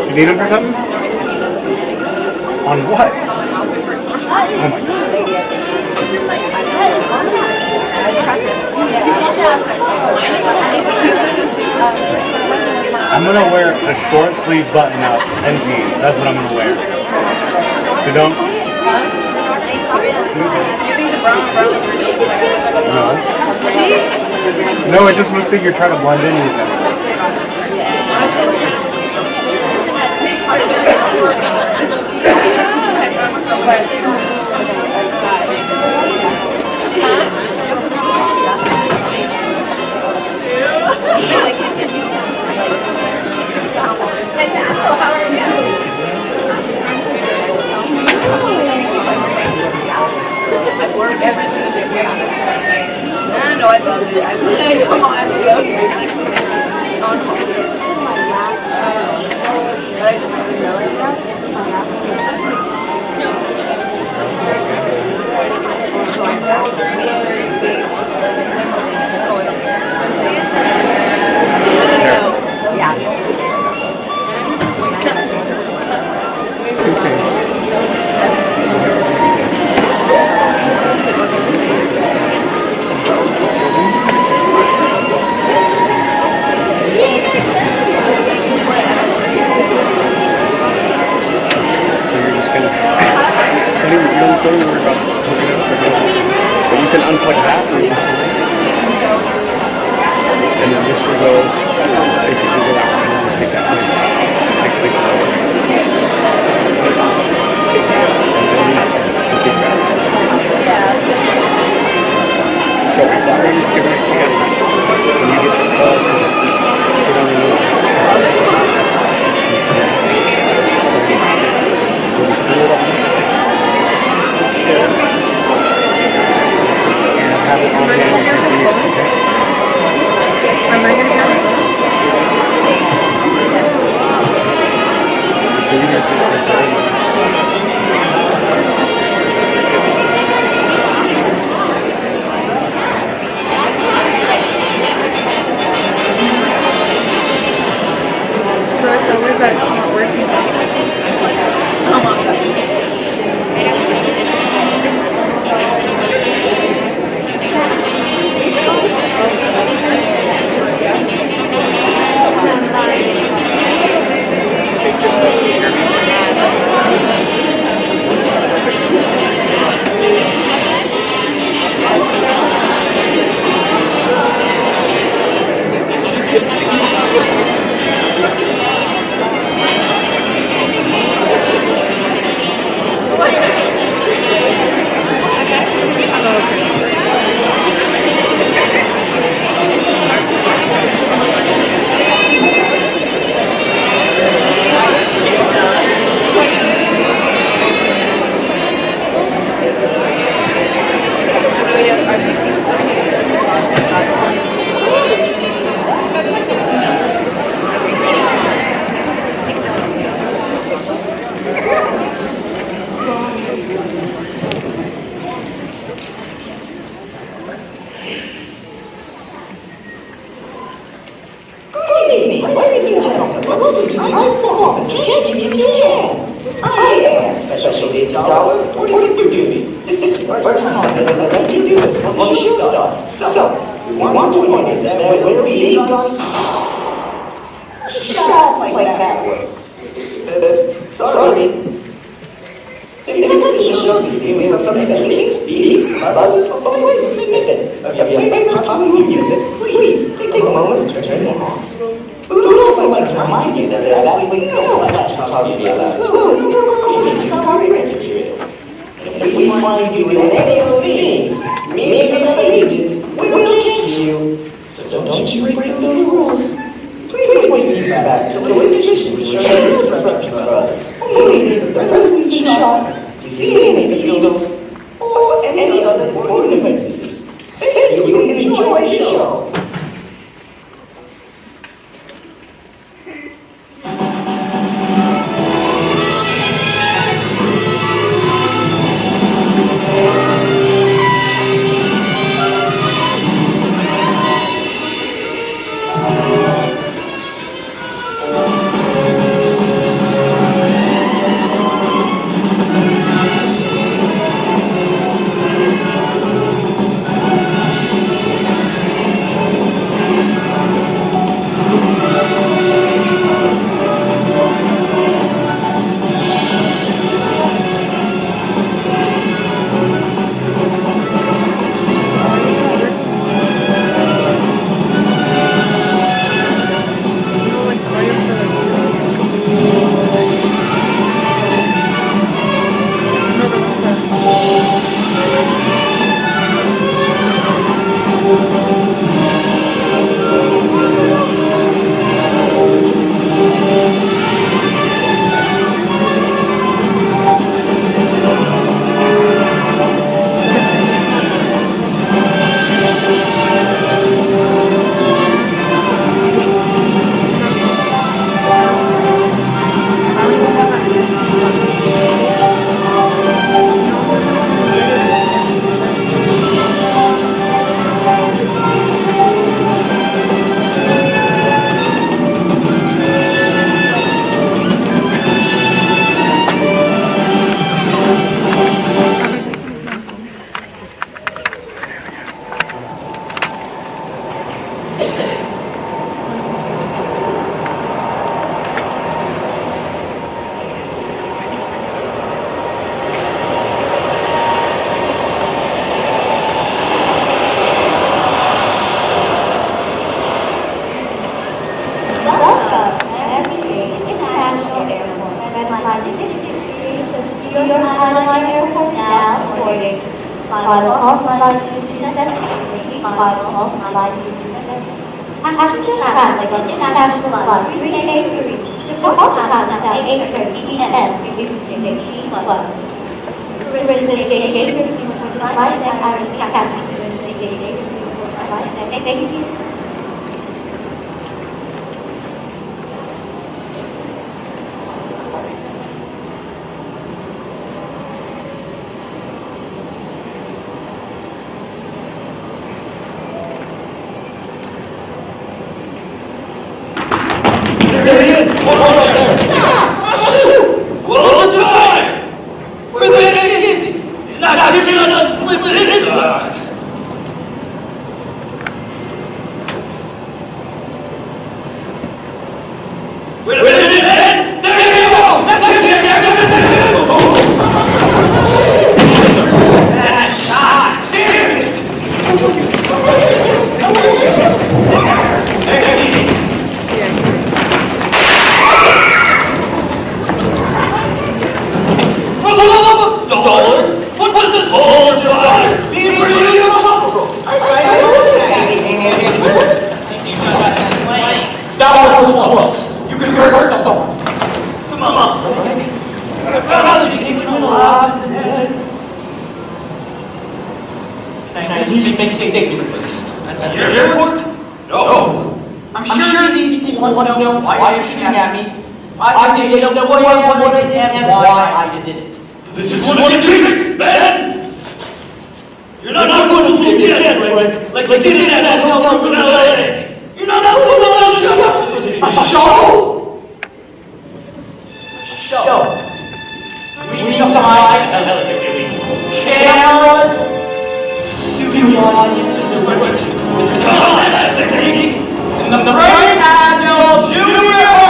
You need him for something? On what? Oh my God. I'm gonna wear a short sleeve button up and jeans. That's what I'm gonna wear. So don't. You think the brown looks ridiculous? No. See? No, it just looks like you're trying to blend in with them. No, I loved it. I was like, come on, I have to go here. But I just want to know like that. Don't worry about something else. But you can unplug that. And then this will go, basically go out and just take that place. Take place of that. And then you take that. So if I were just giving it to you, when you get the call to put on the new one. Have it on hand because we need it, okay? Am I going to count? So it's always that keep working. Oh my God. Ladies and gentlemen, welcome to tonight's performance of Catch Me If You Can. I am Special Agent Dollar, reporting for duty. This is the first time that we do this before the show starts. So, we want to warn you that there will be gun... shots like that one. Sorry. If the shows you see with something that makes beeps, buzzes, or plays a snippet of your favorite popular music, please take a moment to turn them off. We would also like to remind you that there's absolutely no flash photography allowed, as well as no recording due to copyright material. If we find you doing any of those things, maybe the agents will catch you. So don't you break those rules. Please wait till you're back until intermission to ensure no disruptions for us. Only if the president's been shot, you see any Beatles, or any other important emergencies. Thank you and enjoy the show. Final of flight 227. Final of flight 227. Passengers traveling on international flight 383. Departure time is now 8:30 p.m. Leaving B1. Carissa J. Gator, please report to flight deck. I repeat, Captain Carissa J. Gator, please report to flight deck. Thank you. There he is! One right there! Well, it's fine! Where the heck is he? He's not giving us a slip this time! Wait a minute! There he goes! That's him! That's him! That shot! Damn it! Dollar? What is this whole job? Being pretty uncomfortable. That was close. You could hurt someone. Come on, Frank. How's it taking you alive and dead? Now, you just make a statement first. At the airport? No. I'm sure these people want to know why you're shooting at me. I think they know what I did and why I did it. This is one of your tricks, man! You're not going to fool me again, Frank, like you did at that hotel room in LA! You're not going to run a show! A show? We need some lights, cameras, studio audiences, and the great annual Junior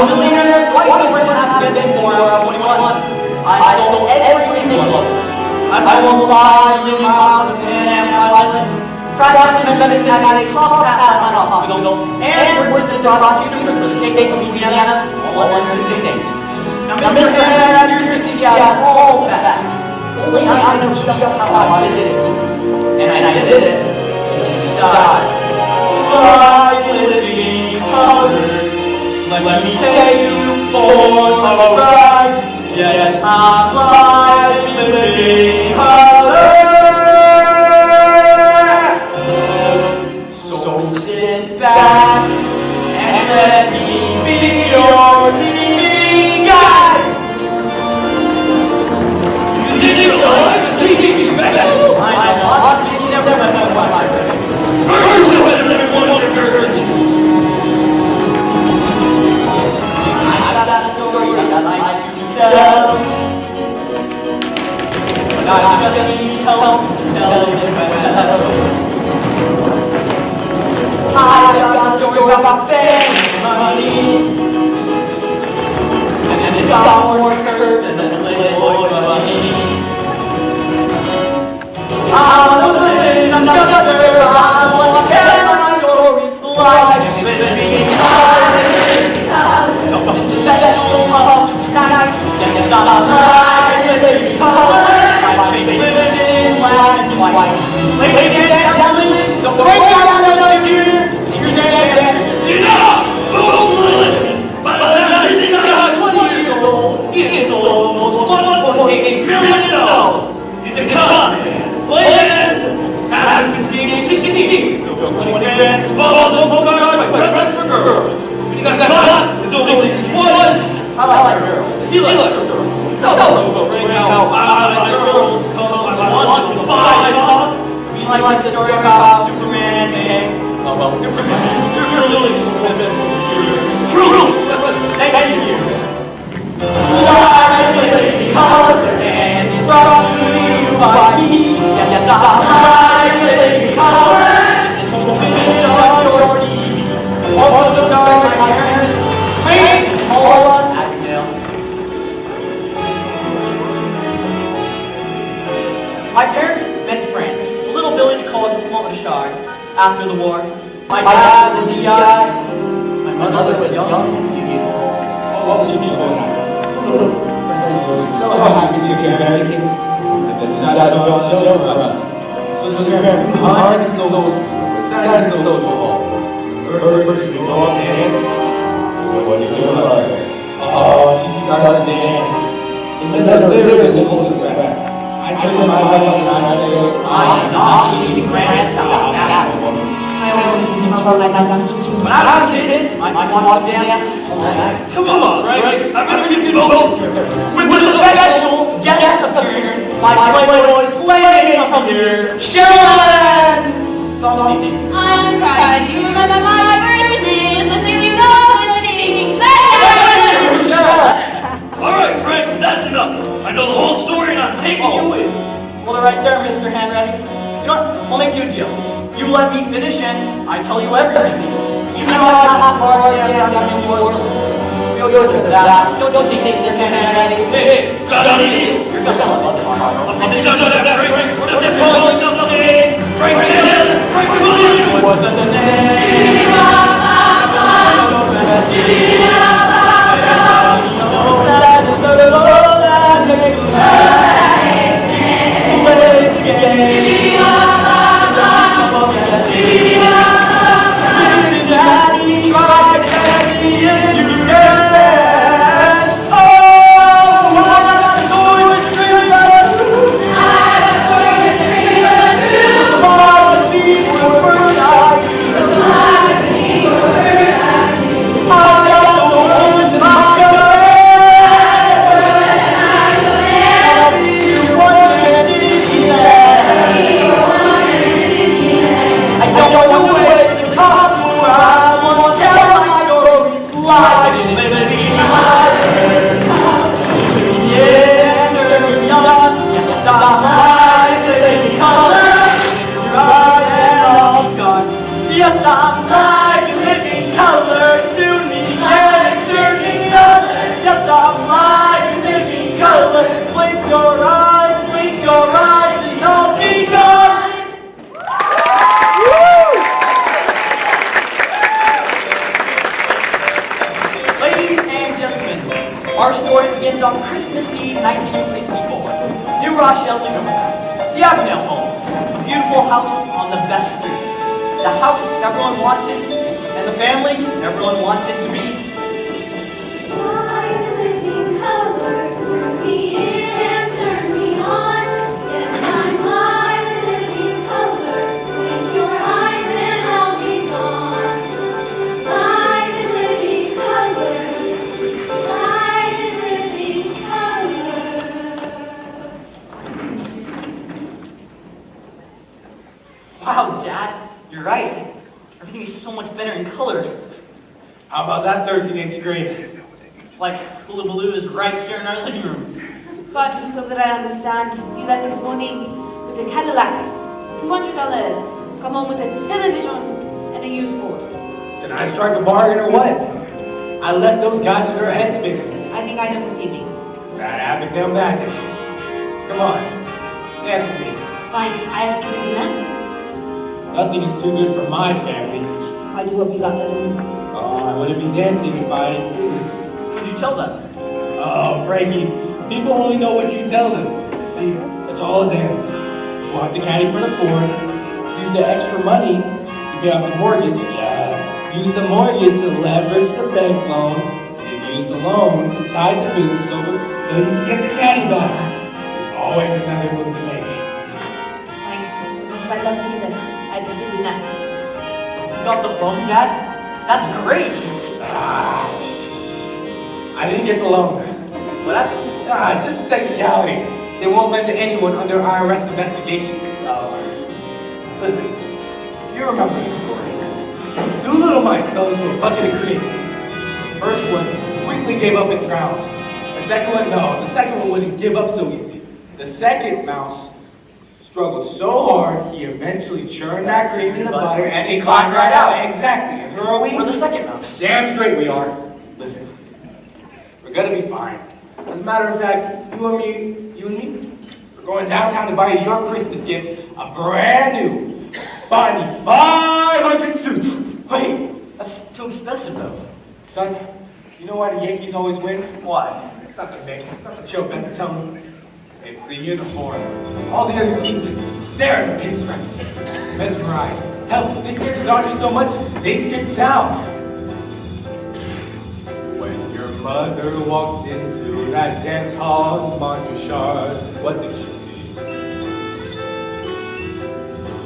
was a millionaire twice over and I've been more when I was 21. I stole everything they loved. I will fly a million miles to Pan Island. Practice medicine at a top at hospital. And worked as a prosecutor for the state of Louisiana, all under the same names. Now, Mr. Hand, you're thinking out all that. Only I know just how I did it. And I did it inside. Fly, living color. Let me take you for a ride. Yes, I'm fly, living color. So sit back and let me be your TV guide. You like the TV special? I know, you never met my Virgil has never won one of your virtues. I got a story that I like to tell. But I just need help telling it well. I got a story about fame and money. And it's got more curves than the Playboy bunny. I'm a living, I'm just a girl, I want to tell my story live and living something special about tonight. Yes, I'm alive, living my favorite living in black and white. Ladies and gentlemen, don't break out of the computer. Enough! Folks, listen! By the time this guy was 20 years old, he stole almost $1.8 million. He's a con man. Plans has been scheming 16. Go 20 grand, follow the Bogart, my preference for girls. When you got caught, his only excuse was, I like girls. He likes girls. Tell him to bring out I like girls, because I want to find out. We like the story about Superman and Superman. You're really true. Thank you. Live living color and it's brought to you by me. Yes, I'm live living color. It's open on your TV. Also starring my parents, Wayne, Paula, Abigail. My parents met in France, a little village called Montchard. After the war, my dad was a GI. My mother was young and beautiful. What would you do about that? So happy to be American. And the sad about show for us. So your parents too hard and so sad and so tall. First we go up dance. What is your mother? Oh, she started to dance. And then literally the whole grass. I turn my eyes and I say, I am not eating grants out that woman. When I was a kid, my mom watched dance all night. Come on, Frank. I'm going to give you both. With a special guest appearance, my Playboy is playing from here. Sharon! Something. I'm surprised you remember my first name. Listening to you know it's cheating. Alright, Frank, that's enough. I know the whole story and I'm taking you in. Hold it right there, Mr. Hanratty. You know what? We'll make you a deal. You let me finish and I tell you everything. Even though I pass our exam down in New Orleans. You'll check that out. Don't you think, Mr. Hanratty? Hey, got any deal? You're gonna love it. I'm the judge of that, Frank. We're the calling themselves today. Frank Taylor, Frank Williams. What's the name? Yes, I'm live living color to me, yeah, it's turning Our story begins on Christmas Eve, 1964. New Rochelle, New York. The Avenel home. A beautiful house on the best street. The house everyone wanted, and the family everyone wanted to be. My living color, turn me in and turn me on. Yes, I'm my living color. With your eyes and I'll be gone. My living color. My living color. Wow, Dad, you're right. Everything is so much better in color. How about that 13-inch screen? It's like Hullabaloo is right here in our living room. But so that I understand, you left this morning with a Cadillac, $200, come home with a television and a used Ford. Did I strike a bargain or what? I left those guys with their heads spinning. I think I know the feeling. That Abigail magic. Come on, dance with me. Fine, I have to do that. Nothing is too good for my family. I do hope you got that one. Oh, I wouldn't be dancing if I didn't. What did you tell them? Oh, Frankie, people only know what you tell them. See, it's all a dance. Swap the caddy for the Ford. Use the extra money to pay off the mortgage. Yes. Use the mortgage to leverage the bank loan. And use the loan to tide the business over till you can get the caddy back. There's always another move to make. Fine, since I love to hear this, I will do that. You got the loan, Dad? That's great. Ah, I didn't get the loan. What happened? It's just a technicality. They won't lend to anyone under IRS investigation. Listen, you remember the story. Two little mice fell into a bucket of cream. The first one quickly gave up and drowned. The second one, no. The second one wouldn't give up so easy. The second mouse struggled so hard, he eventually churned that cream in the butter and he climbed right out. Exactly. And who are we? We're the second mouse. Damn straight we are. Listen, we're gonna be fine. As a matter of fact, you and me, we're going downtown to buy your Christmas gift, a brand new, buy me 500 suits. Wait, that's too expensive though. Son, you know why the Yankees always win? Why? It's not the Knicks, it's not the choke at the tone. It's the uniform. All the other teams just stare at the pinstripes, mesmerized. Hell, they scared the Dodgers so much, they skipped town. When your mother walked into that dance hall in Montréal, what did she see?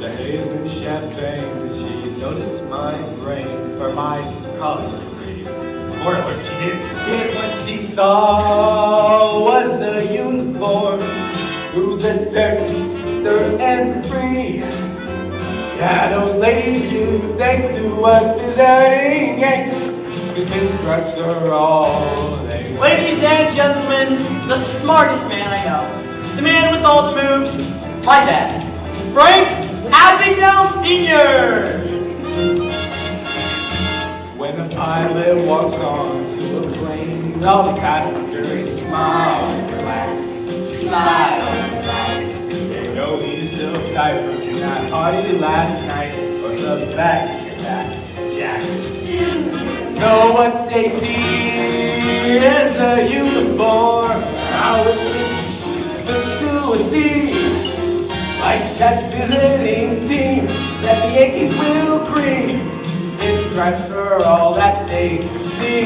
The haze and champagne, did she notice my brain for my color green? Or what she didn't get what she saw was the uniform through the dirt and debris. Yeah, those ladies give thanks to us deserting Yanks. The pinstripes are all they say. Ladies and gentlemen, the smartest man I know. The man with all the moves. My dad. Frank Abagnale Sr. When a pilot walks onto a plane, all the passengers smile and relax. Smile and relax. They know he's still tight from that party last night, but the back's back, Jacks. Know what they see is a uniform, how it fits to a T. Like that visiting team that the Yankees will cream. Pinstripes are all that they see.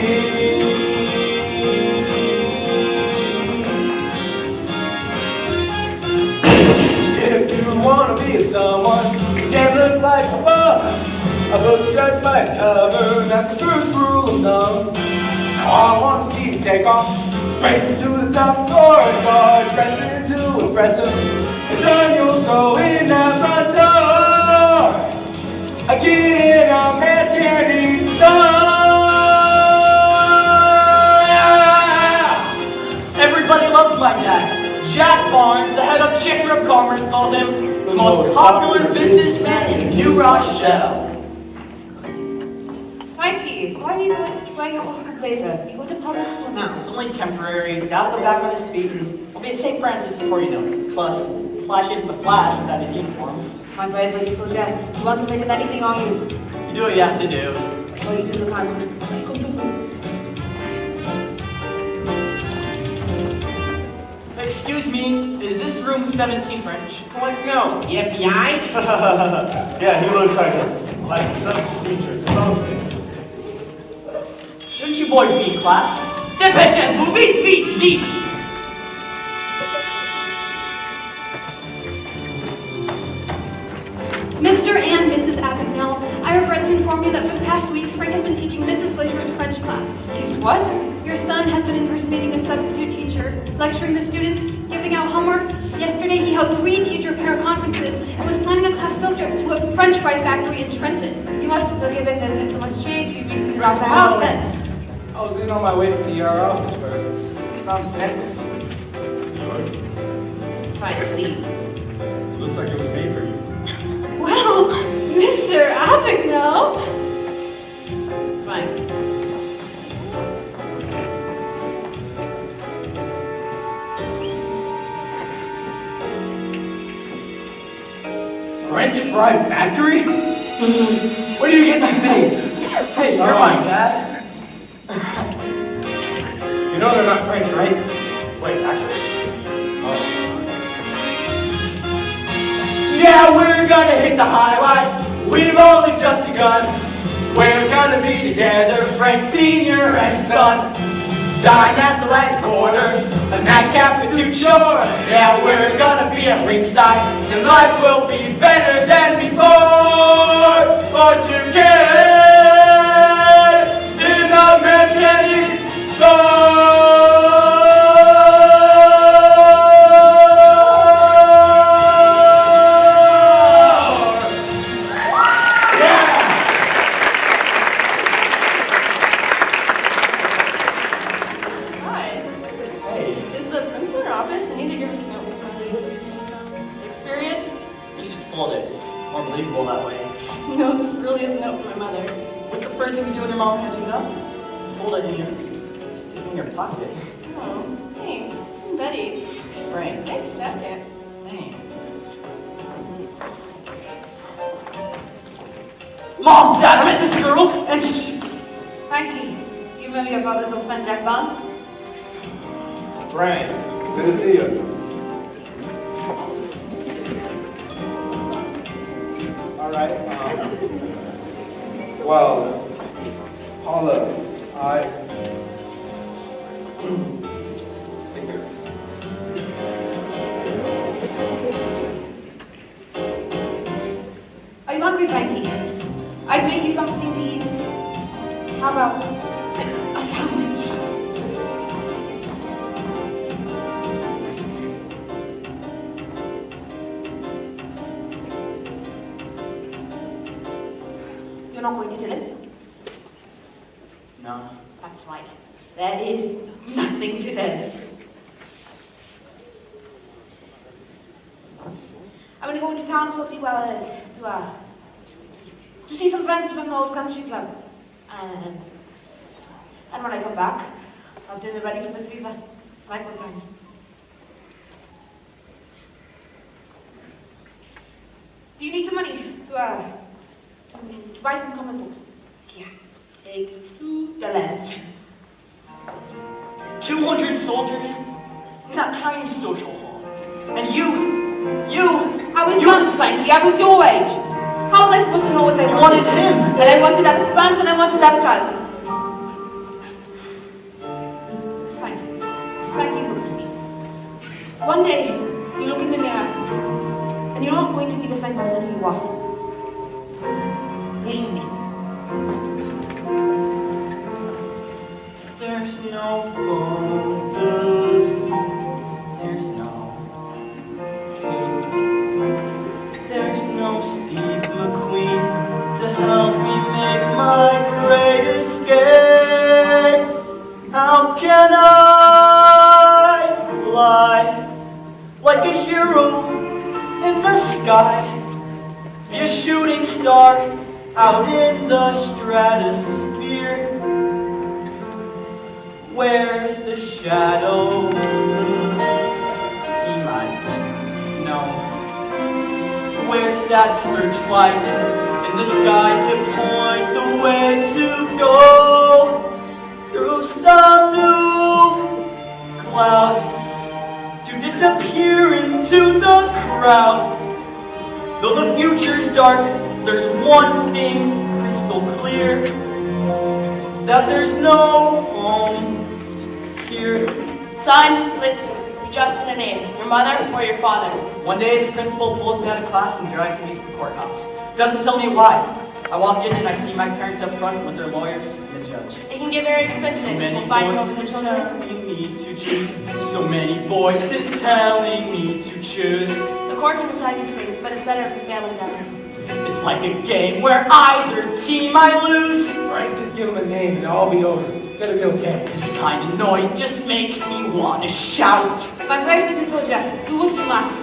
If you wanna be someone, you can't look like a bum. I will judge by its cover, that's the first rule of thumb. Now I wanna see you take off, straight to the top door, as far as dressing to impress them. And then you'll go in that front door. Again, I'm at candy store. Everybody loves my dad. Jack Barnes, the head of Chamber of Commerce, called him the most popular businessman in New Rochelle. Mikey, why are you wearing your old school blazer? You go to public school now. It's only temporary. Gotta go back on his feet and we'll be at St. Francis before you know it. Plus, Flash isn't the Flash without his uniform. My brother is so dead. He wants to make anything on you. You do what you have to do. Or you do the constant. room 17 French? What's no? The FBI? Yeah, he looks like it. Like a substitute teacher, something. Shouldn't you boys be in class? Dépêchez-vous, vite, vite, vite! Mr. and Mrs. Abagnale, I regret to inform you that for the past week, Frank has been teaching Mrs. Fletcher's French class. He's what? Your son has been impersonating a substitute teacher, lecturing the students, giving out homework. Yesterday, he held 3 teacher-parent conferences and was planning a class field trip to a French fry factory in Trenton. You must have given there's been so much change. We recently lost the house then. I was in on my way from the ER office where I found this necklace. Yours? Fine, please. Looks like it was made for you. Well, Mr. Abagnale. Fine. French fry factory? Where do you get these things? Hey, never mind, Dad. You know they're not French, right? Wait, actually. Oh. Yeah, we're gonna hit the highlights. We've only just begun. We're gonna be together, Frank Sr. and Son. Dine at the Latin Quarter, a nightcap with 2 shore. Yeah, we're gonna be at ringside, and life will be better than before. But you get in a mechanic store. Believable that way. No, this really is a note from my mother. What's the first thing you do when your mom hands you that? Fold it in your, stick it in your pocket. Oh, thanks. Betty. Frank. Nice jacket. Thanks. Mom, Dad, I met this girl, and she... Frankie, you remember your father's old friend Jack Barnes? Frank, good to see you. All right. Well, Paula, take care. Are you hungry, Frankie? I'd make you something to eat. How about a sandwich? You're not going to tell him? No. That's right. There is nothing to tell. I'm going to go into town for a few hours to see some friends from the old country club. And when I come back, I'll have dinner ready for the 3 of us, like old times. Do you need some money to buy some comic books? Yeah, take $2. 200 soldiers in that tiny social hall. And you... I was young, Frankie. I was your age. How was I supposed to know what I You wanted? wanted him. And I wanted that expanse and I wanted that child. Frankie, look at me. One day, you look in the mirror, and you're not going to be the same person you were. Leave me. There's no photos. There's no cake. There's no Steve McQueen to help me make my great escape. How can I fly like a hero in the sky? Be a shooting star out in the stratosphere. Where's the shadow? He might know. Where's that searchlight in the sky to point the way to go? Through some new cloud to disappear into proud. Though the future's dark, there's one thing crystal clear, that there's no home here. Son, listen. You just need a name. Your mother or your father? One day, the principal pulls me out of class and drives me to the courthouse. Doesn't tell me why. I walk in and I see my parents up front with their lawyers and the judge. It can get very expensive. We'll fight over the children. Telling me to choose. So many voices telling me to choose. The court can decide these things, but it's better if the family does. It's like a game where either team I lose. Right, just give him a name and I'll be over. It's gonna be okay. This kind of noise just makes me want to shout. My president told you, you won't last.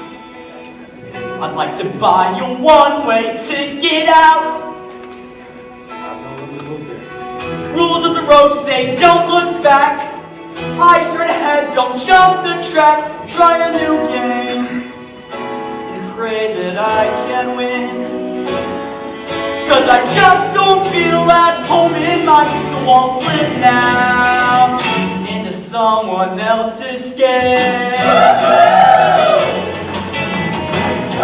I'd like to buy you one way to get out. Rules of the road say don't look back. Eyes straight ahead, don't jump the track. Try a new game and pray that I can win. Cause I just don't feel at home in mine, so I'll slip now into someone else's skin. I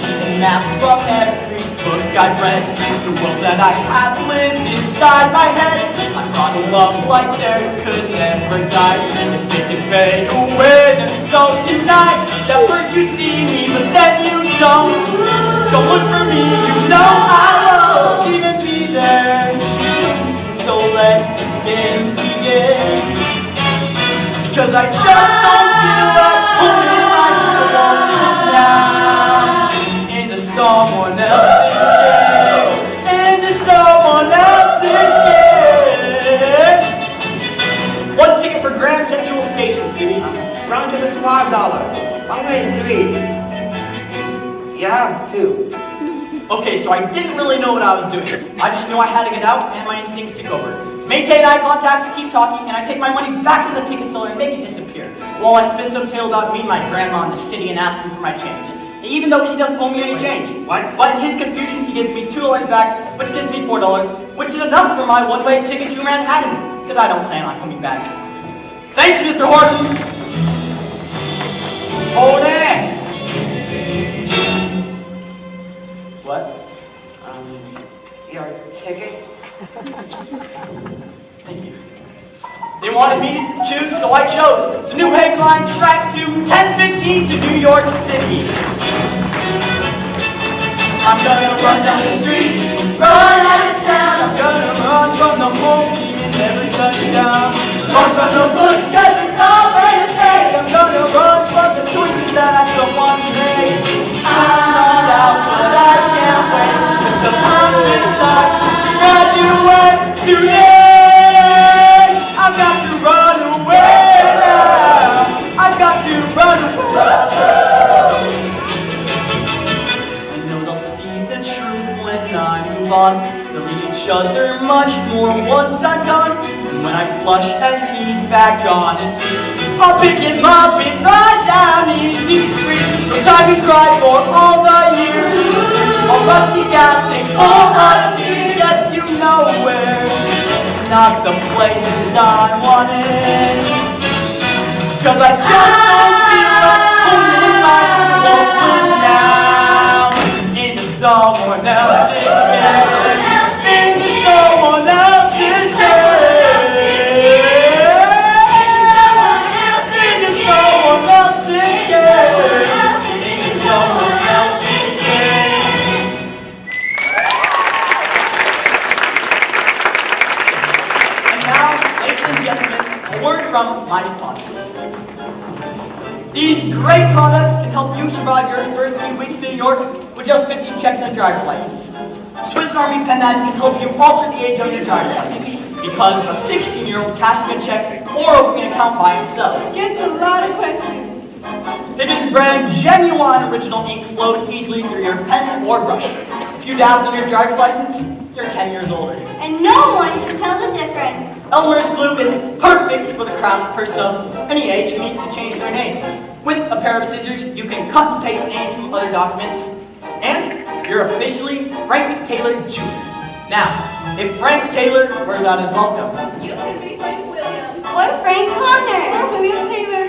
see the map from every book I've read, the world that I have lived inside my head. I thought a love like theirs could never die. If it could fade away, then so can I. That first you see me, but then you don't. Don't look for me, you know I won't even be there. So let games begin. Cause I just don't feel like holding my soul now into someone else's skin. Into someone else's skin. One ticket for Grand Central Station, please. Round trip is $5. One way is 3. Yeah, 2. Okay, so I didn't really know what I was doing. I just knew I had to get out and my instincts took over. Maintain eye contact, keep talking, and I take my money back from the ticket seller and make it disappear. While I spin some tale about me and my grandma in the city and ask him for my change. Even though he doesn't owe me any change. What? But in his confusion, he gives me $2 back, which gives me $4, which is enough for my one-way ticket to Manhattan, because I don't plan on coming back. Thanks, Mr. Horton! Hold it! What? Your ticket? Thank you. They wanted me to choose, so I chose the New Haven Line track to 10:15 to New York City. I'm gonna run down the street, run out of town. I'm gonna run from the home team and never touch it down. Run from the books, cause it's all right to pay. I'm gonna run from the choices that I don't want to make. I'm not out, but I can't wait. It's the perfect time to graduate today. I've got to run away now. I've got to run away. I know they'll see the truth when I move on. They'll read each other much more once I'm done. And when I flush and he's back on his feet, I'll pick him up and ride down easy street. No time to cry for all the years. All rusty gas tank, all the tears. Yes, you know where. Not the places I wanted. Cause I just don't feel like holding my soul now into someone else's skin. Into someone else's skin. Into someone else's skin. Into someone else's skin. And now, ladies and gentlemen, a word from my sponsors. These great products can help you survive your first few weeks in New York with just 50 checks and a driver's license. Swiss Army pen knives can help you alter the age of your driver's license because a 16-year-old cashing a check or opening an account by himself. Gets a lot of questions. Vivid brand genuine original ink flows easily through your pen or brush. If you dabs on your driver's license, you're 10 years older. And no one can tell the difference. Elmer's glue is perfect for the craft person of any age who needs to change their name. With a pair of scissors, you can cut and paste names from other documents. And you're officially Frank Taylor Jr. Now, if Frank Taylor wears out his welcome, You can be Frank Williams. Or Frank Connors. Or William Taylor.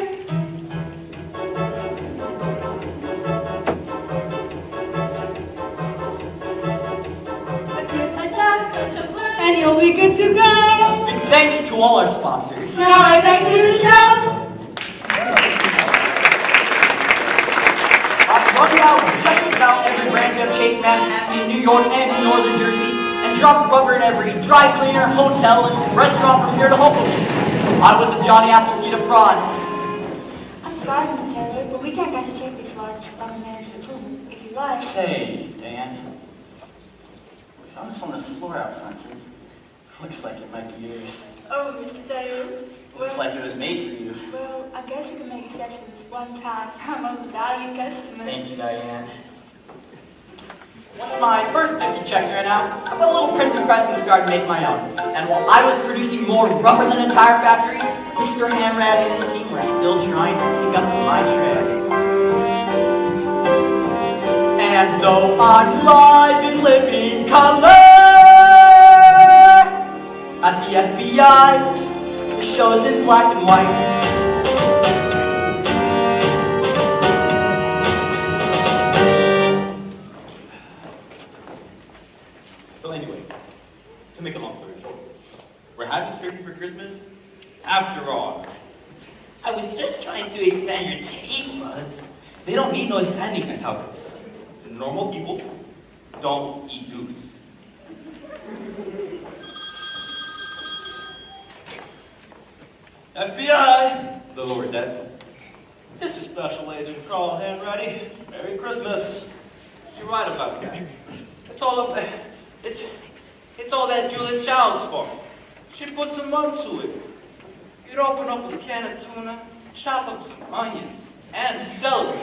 you'll be good to go. Big thanks to all our sponsors. Now right back to the show. I've run out just about every branch of Chase Manhattan in New York and in Northern Jersey, and dropped rubber in every dry cleaner, hotel, and restaurant from here to Hoboken. I was the Johnny Appleseed of fraud. I'm sorry, Mr. Taylor, but we can't get to take this large from the manager's approval. If you like. Say, Dan, we found this on the floor out front. Looks like it might be yours. Oh, Mr. Taylor. Looks like it was made for you. Well, I guess you can make exceptions one time for our most valued customer. Thank you, Diane. Once my first 50 checks ran out, I bought a little printer press and started making my own. And while I was producing more rubber than an entire factory, Mr. Hamrad and his team were still trying to pick up my trail. And though I'm live in living color at the FBI, the show's in black and white. So anyway, to make a long story short, we're having turkey for Christmas after all. I was just trying to expand your taste buds. They don't need no expanding, I tell you. Normal people don't eat goose. FBI! The lower decks. This is Special Agent Carl Hanratty. Merry Christmas. You're right about that. It's all up It's all that Julie Child's fault. She put some mud to it. You'd open up a can of tuna, chop up some onions and celery,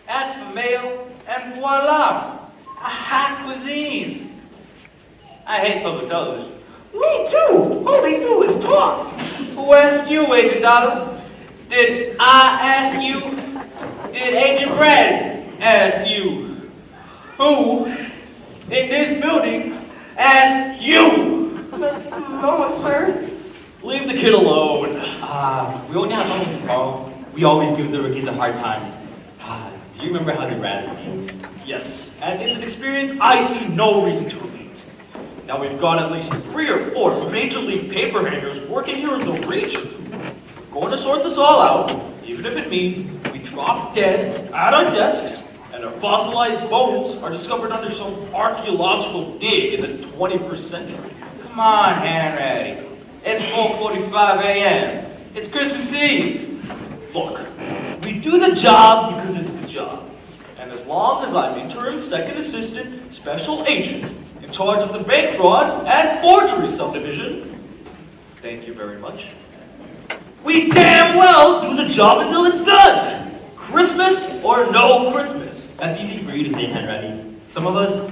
add some mayo, and voila! A hot cuisine. I hate public television. Me too! All they do is talk. Who asked you, Agent Donald? Did I ask you? Did Agent Brad ask you? Who in this building asked you? No one, sir. Leave the kid alone. We only have one with Carl. We always give the rookies a hard time. Do you remember how they ran his game? Yes, and it's an experience I see no reason to repeat. Now we've got at least 3 or 4 major league paper hangers working here in the region. We're going to sort this all out, even if it means we drop dead at our desks and our fossilized bones are discovered under some archaeological dig in the 21st century. Come on, Hanratty. It's 4:45 a.m. It's Christmas Eve. Look, we do the job because it's the job. And as long as I'm interim second assistant special agent in charge of the bank fraud and forgery subdivision, thank you very much, we damn well do the job until it's done. Christmas or no Christmas. That's easy for you to say, Henry. Some of us,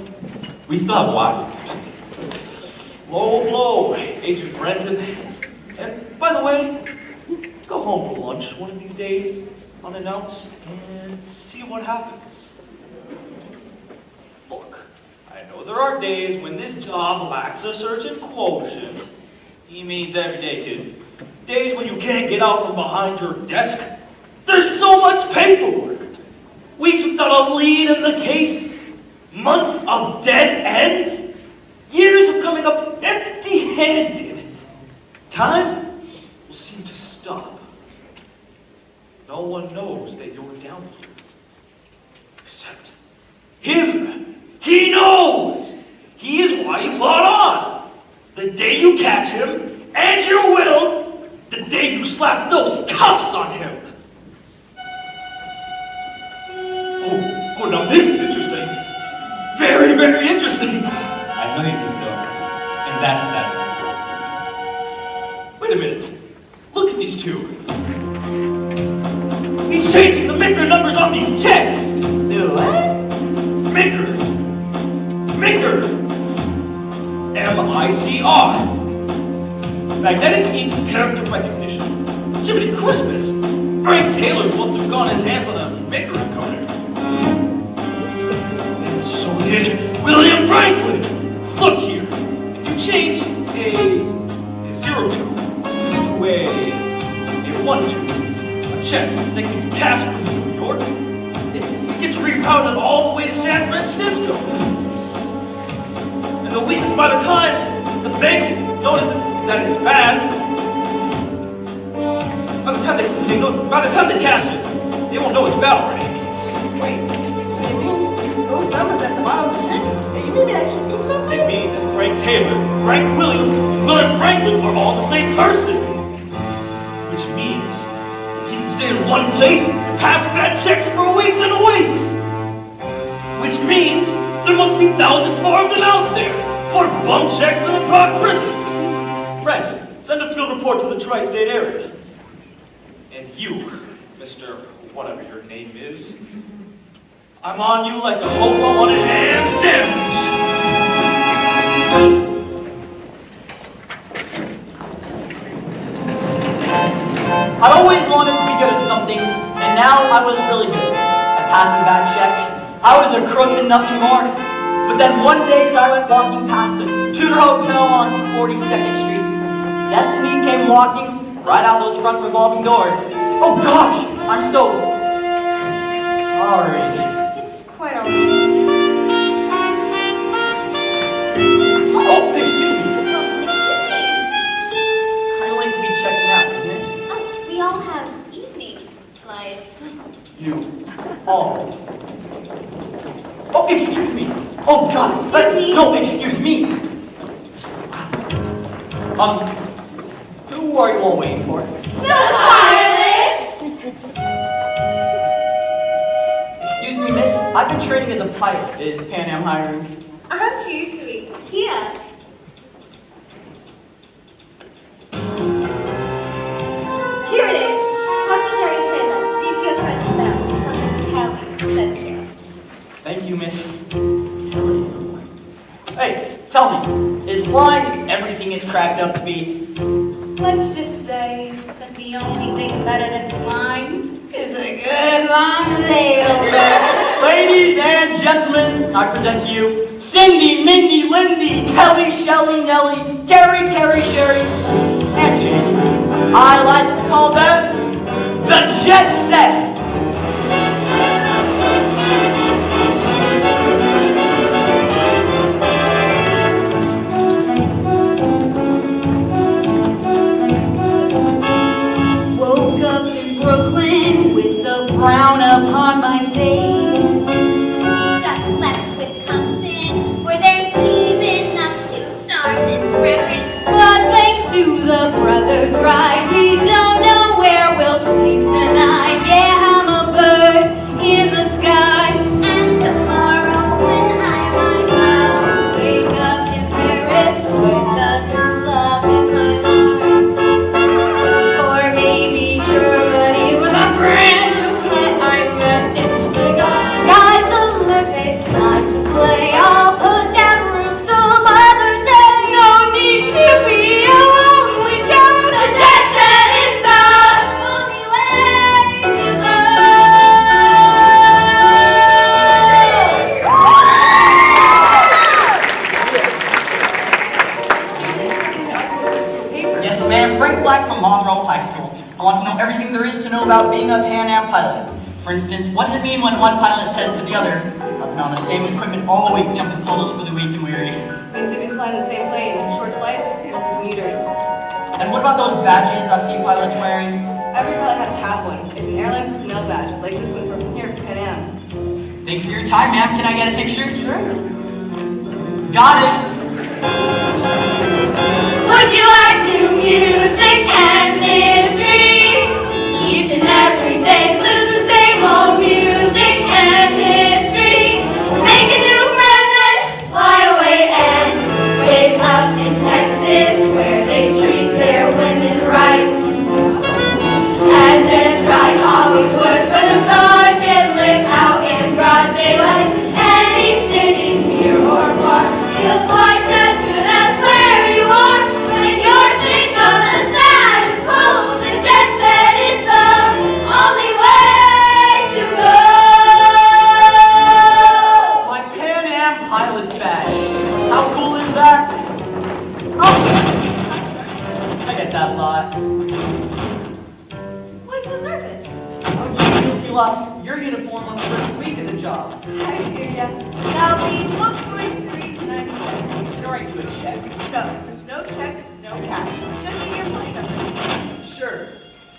we still have wives. Low blow, Agent Brenton. And by the way, go home for lunch one of these days, unannounced, and see what happens. Look, I know there are days when this job lacks a certain quotient. He means every day, kid. Days when you can't get out from behind your desk. There's so much paperwork. Weeks without a lead in the case. Months of dead ends. Years of coming up empty-handed. Time will seem to stop. No one knows that you're down here. Except him. He knows. He is why you fought on. The day you catch him, and you will, the day you slap those cuffs on him. Oh, now this is interesting. Very, very interesting. I know you think so. And that's sad. Wait a minute. Look at these two. He's changing the maker numbers on these checks. Do what? Maker. M-I-C-R. Magnetic ink character recognition. Jiminy Christmas. Frank Taylor must have gotten his hands on a maker encoder. And so did William Franklin. Look here. If you change a 02 to a 12, a check that gets cashed from New York, it gets rerouted all the way to San Francisco. And by the time the bank that it's bad. By the time they cash it, they won't know it's bad already. Wait, so you mean those numbers at the bottom of the check? You mean they actually do something? It means that Frank Taylor, Frank Williams, and Willard Franklin were all the same person. Which means he can stay in one place and pass bad checks for weeks and weeks. Which means there must be thousands more of them out there. More bum checks than a Prague prison. Brent, send a field report to the tri-state area. And you, Mr. whatever your name is, I'm on you like a hobo on a ham sandwich. I always wanted to be good at something, and now I was really good at passing bad checks. I was a crook and nothing more. But then one day as I went walking past the Tudor Hotel on 42nd Street, Destiny came walking right out those front revolving doors. Oh gosh, I'm so sorry. It's quite alright. Oh, excuse me. Excuse me. Kind of late to be checking out, isn't it? Oh, we all have evening flights. You. Oh. Oh, excuse me. Oh God. Excuse me. No, excuse me. Who are you all waiting for? The pilots! Excuse me, miss. I've been training as a pilot. Is Pan Am hiring? Aren't you sweet? Here. Here it is. Dr. Jerry Taylor, VP of Personnel, Lieutenant Kelly, sent here. Thank you, miss. Hey, tell me, is flying everything it's cracked up to be? Let's just say that the only thing better than flying is a good long layover. Ladies and gentlemen, I present to you Cindy, Mindy, Lindy, Kelly, Shelly, Nellie, Terry, Carrie, Sherry, and Jane. I like to call them the Jet Set. Woke up in Brooklyn with a frown upon my face. Just left Wisconsin, where there's cheese enough to start this record. But thanks to the brothers' ride, we don't know where we'll sleep tonight. Yeah, I'm a bird in the sky. And tomorrow when I rise, I'll wake up in Paris with a new love in my heart. Or maybe Germany with a brand new plant I met in Stuttgart. Sky's the limit, time to play. I'll put down roots some other day. No need to be alone. We can. The jet set is the only way to go. Yes, ma'am. Frank Black from Monroe High School. I want to know everything there is to know about being a Pan Am pilot. For instance, what does it mean when one pilot says to the other, "I've been on the same equipment all week, jumping puddles for the weak and weary"? Means they've been flying the same plane, short flights, most commuters. And what about those badges I've seen pilots wearing? Every pilot has to have one. It's an airline personnel badge, like this one from here from Pan Am. Thank you for your time, ma'am. Can I get a picture? Sure. Got it. Would you like new music and mystery? Each and every day lives the same old music and history. Make a new friend then fly away and wake up in Texas where they treat their women right. And then try Hollywood where the stars get lit out in broad daylight. Any city, near or far, feels twice as good as where you are. When you're sick of the status quo, the jet set is the only way to go. My Pan Am pilot's badge. How cool is that? Oh, I get that a lot. Why so nervous? Oh, gee, if you lost your uniform on the first week of the job. I hear ya. Now be 1.397. All right, good check. So, no check, No cash. Just give your plane number. Sure.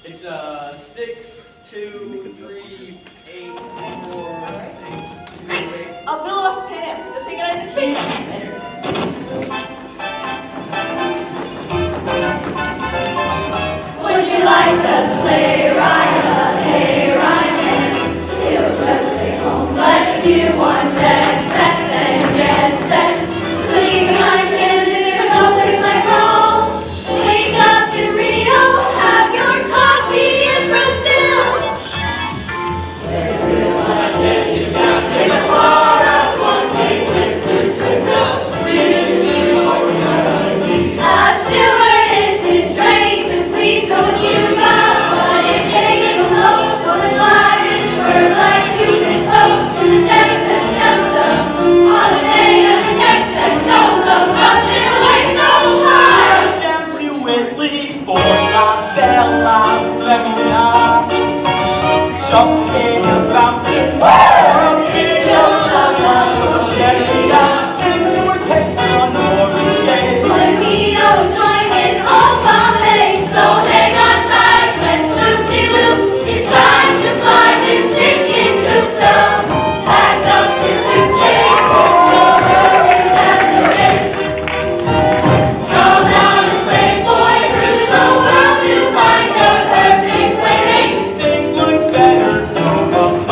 It's 6238462. I'll bill off pay him. He'll take it out of the kitchen. Would you like a sleigh ride, a hay ride? He'll just stay home. But if you want jet set, then jet set. So leave behind Kansas, there's no place like home. Wake up in Rio, have your coffee in Brazil. There's you down there, the car up one-way trip to Brazil. Finish New York, Germany. A stewardess is trained to please, so you got what it takes to know. For the flight is bird like Cupid flow. In the Texas Delta, holiday of the Texas goes up, up and away so high. Down to Whitley for La Bella Femina. Something about the world feels like Cheria. And more takes on more escape. Filipino join in all Bombay, so hang on tight, let's loop-de-loop. It's time to fly this chicken coop, so pack up your suitcase, no worries after race. Stroll down the Playboy, cruise the world to find your perfect playmate. Things look better from above.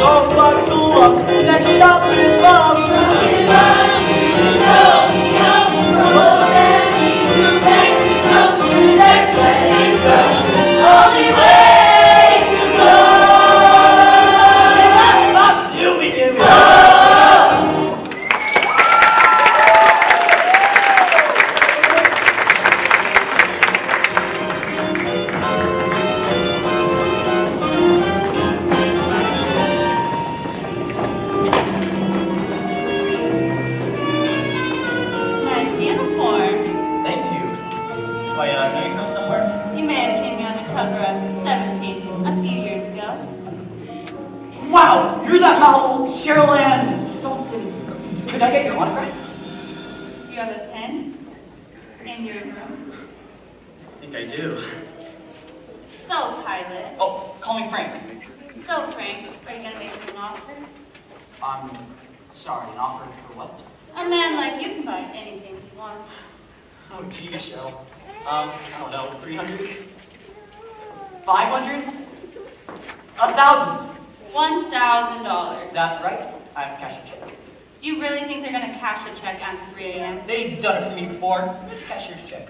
So buckle up. Next stop is love. Rockin' Rodney to Romeo, from Mozambique to Mexico, the next one is the only way to go. Up you begin. Nice uniform. Thank you. Why, are you from somewhere? You may have seen me on the cover of 17 a few years ago. Wow, you're that model, Cheryl Ann something. Could I get your autograph? You have a pen in your room. I think I do. So, pilot. Oh, call me Frank. So, Frank, are you gonna make me an offer? Sorry, an offer for what? A man like you can buy anything he wants. Oh, geez, Cheryl. I don't know, 300? 500? 1,000? $1,000. That's right. I have cash a check. You really think they're gonna cash a check at 3 a.m.? They've done it for me before. It's a cashier's check.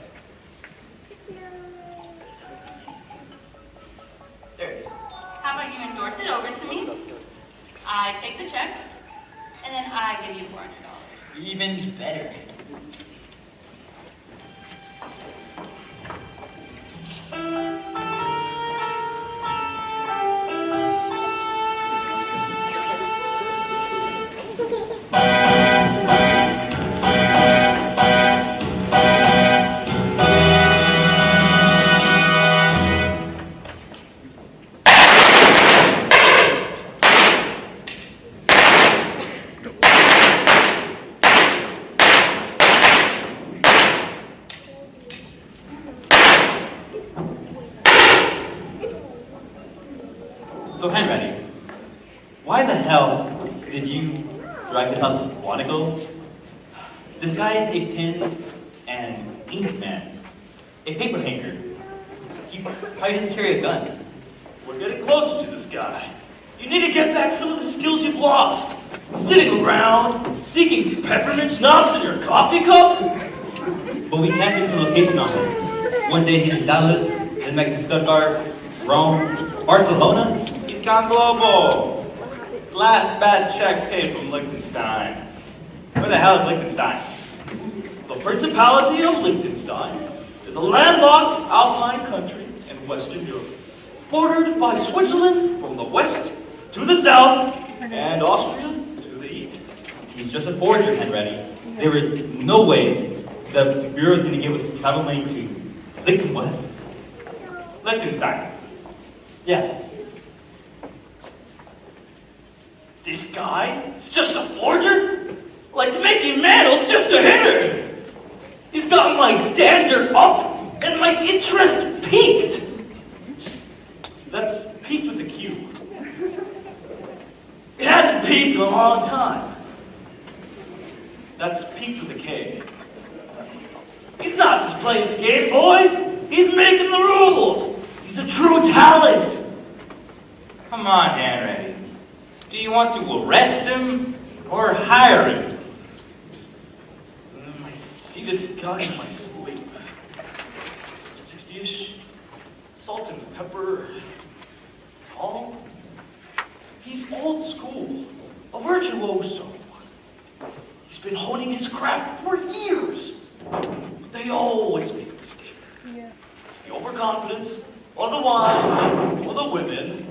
There it is. How about you endorse it over to me? I take the check, and then I give you $400. Even better. So, Henry, why the hell did you drag this out to Quantico? This guy is a pen and ink man, a paper hanger. He probably doesn't carry a gun. We're getting closer to this guy. You need to get back some of the skills you've lost. Sitting around, sneaking peppermint schnapps in your coffee cup. But we can't fix the location on him. One day he's in Dallas, the next in Stuttgart, Rome, Barcelona. He's gone global. Last bad checks came from Liechtenstein. Where the hell is Liechtenstein? The Principality of Liechtenstein is a landlocked alpine country in Western Europe, bordered by Switzerland from the west to the south and Austria to the east. He's just a forger, Henry. There is no way the Bureau is going to give us travel money to Liechtenstein. Yeah. This guy is just a forger? Like Mickey Mantle's just a hitter! He's got my dander up and my interest peaked. That's peaked with a Q. It hasn't peaked in a long time. That's peaked with a K. He's not just playing the game, boys. He's making the rules. He's a true talent. Come on, Henry. Do you want to arrest him or hire him? I see this guy in my sleep. 60-ish, salt and pepper, tall. He's old school, a virtuoso. He's been honing his craft for years. But they always make a mistake. The overconfidence, or the wine, or the women.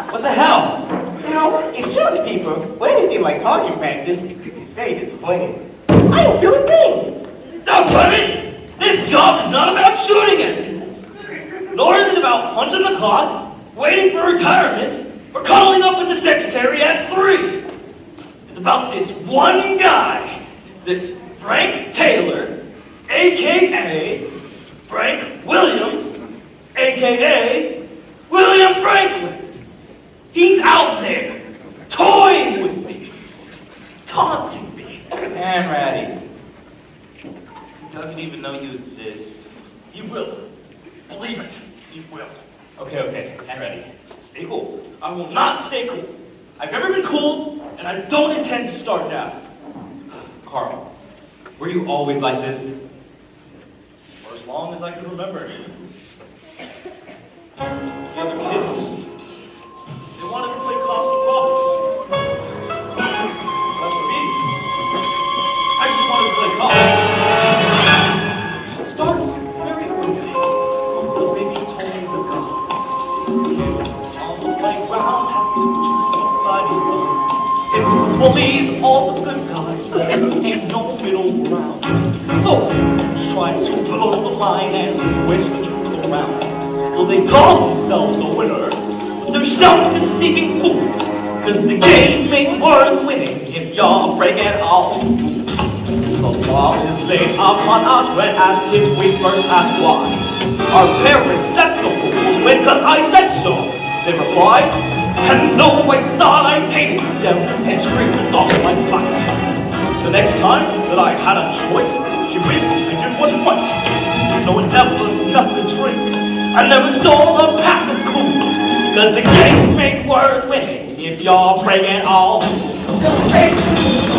What the hell? You know, if shooting people with anything like target practice, it's very disappointing. I don't feel a thing. Doggone it! This job is not about shooting at people. Nor is it about punching the clock, waiting for retirement, or calling up in the secretary at 3. It's about this one guy, this Frank Taylor, a.k.a. Frank Williams, a.k.a. William Franklin. He's out there, toying with me, taunting me. Henry. He doesn't even know you exist. He will. Believe it, he will. Okay, Henry. Stay cool. I will not stay cool. I've never been cool, and I don't intend to start now. Carl, were you always like this? For as long as I can remember. The other kids, they wanted to play cops and robbers. That's for me. I just wanted to play cops. It starts very early. Once the baby toys are gone. On the playground, asking to choose one side is on. It's bullies, all the good guys. Ain't no middle ground. Folks trying to blow the line and twist the truth around. Well, they call themselves a winner, but they're self-deceiving fools. Cause the game ain't worth winning if y'all break it all. The law is laid upon us when as kids we first asked why. Our parents set the rules when cause I said so. They replied, and no, I thought I hated them and screamed off my butt. The next time that I had a choice, she basically did what's right. No one ever snuck a drink. I never stole a pack of cool. Cause the game ain't worth winning if y'all break it all.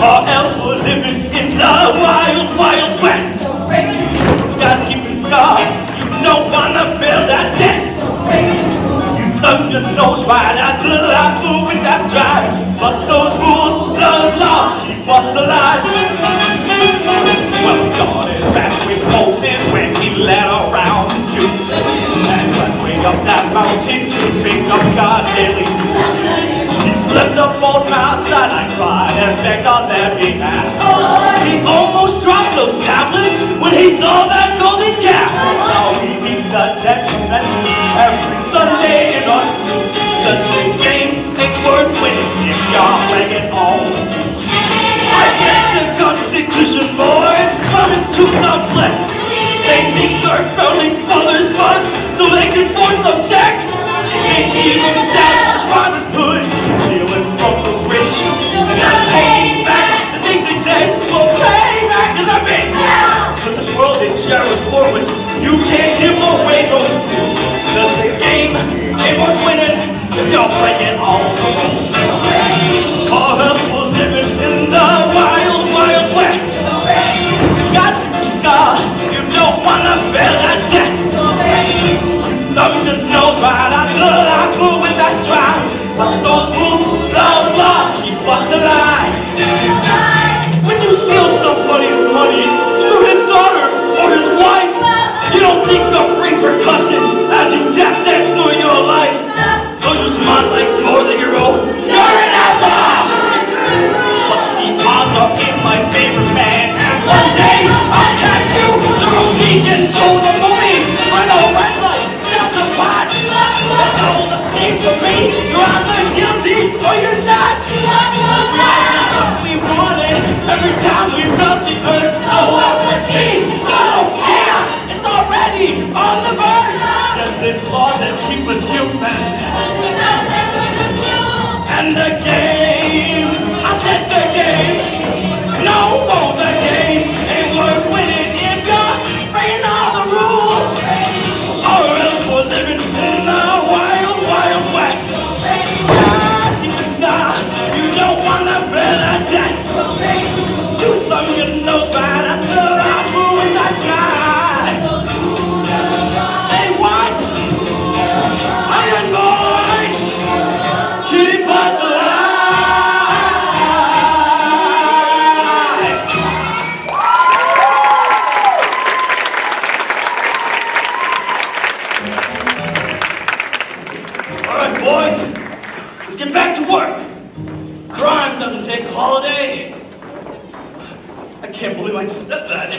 Or else we're living in the wild, wild west. God's keeping scar. You don't wanna fail that test. You thumb your nose right at the life fool with that stride. But those rules, those laws keep us alive. Well, it started back with Moses when he led around the Jews. And went way up that mountain to pick up God's daily news. He slipped up on Mount Sinai, cried and begged on their behalf. He almost dropped those tablets when he saw that golden calf. Now we teach the 10 Commandments every Sunday in our schools. Cause the game ain't worth winning if y'all break it all. I guess the Constitution, boys, some is too complex. They think they're founding fathers' funds so they can forge some checks. They see themselves as Robin Hood, stealing from the rich. And they're paying back the things they said, well, pay back as a bitch. Cause this world is Jared's forest, you can't give away those tools. Cause the game ain't worth winning if y'all play it all. Call us for living in the wild, wild west. God's scar, you don't wanna fail that test. Thumbs your nose right out the life with that stride. But those believe I just said that.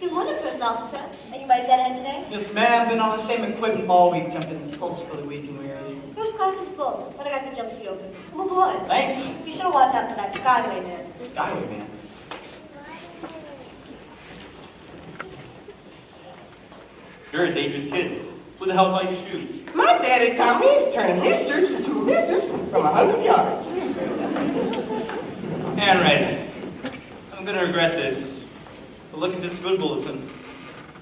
Good morning, first officer. Are you my dead end today? Yes, ma'am. Been on the same equipment all week, jumping hoops for the week and weary. First class is full, but I got the jump seat open. Come aboard. Thanks. Be sure to watch out for that Skyway man. Skyway man. You're a dangerous kid. Who the hell called you shoot? My daddy taught me to turn Mr. into Mrs. from 100 yards. Handwriting. I'm gonna regret this. But look at this good bulletin.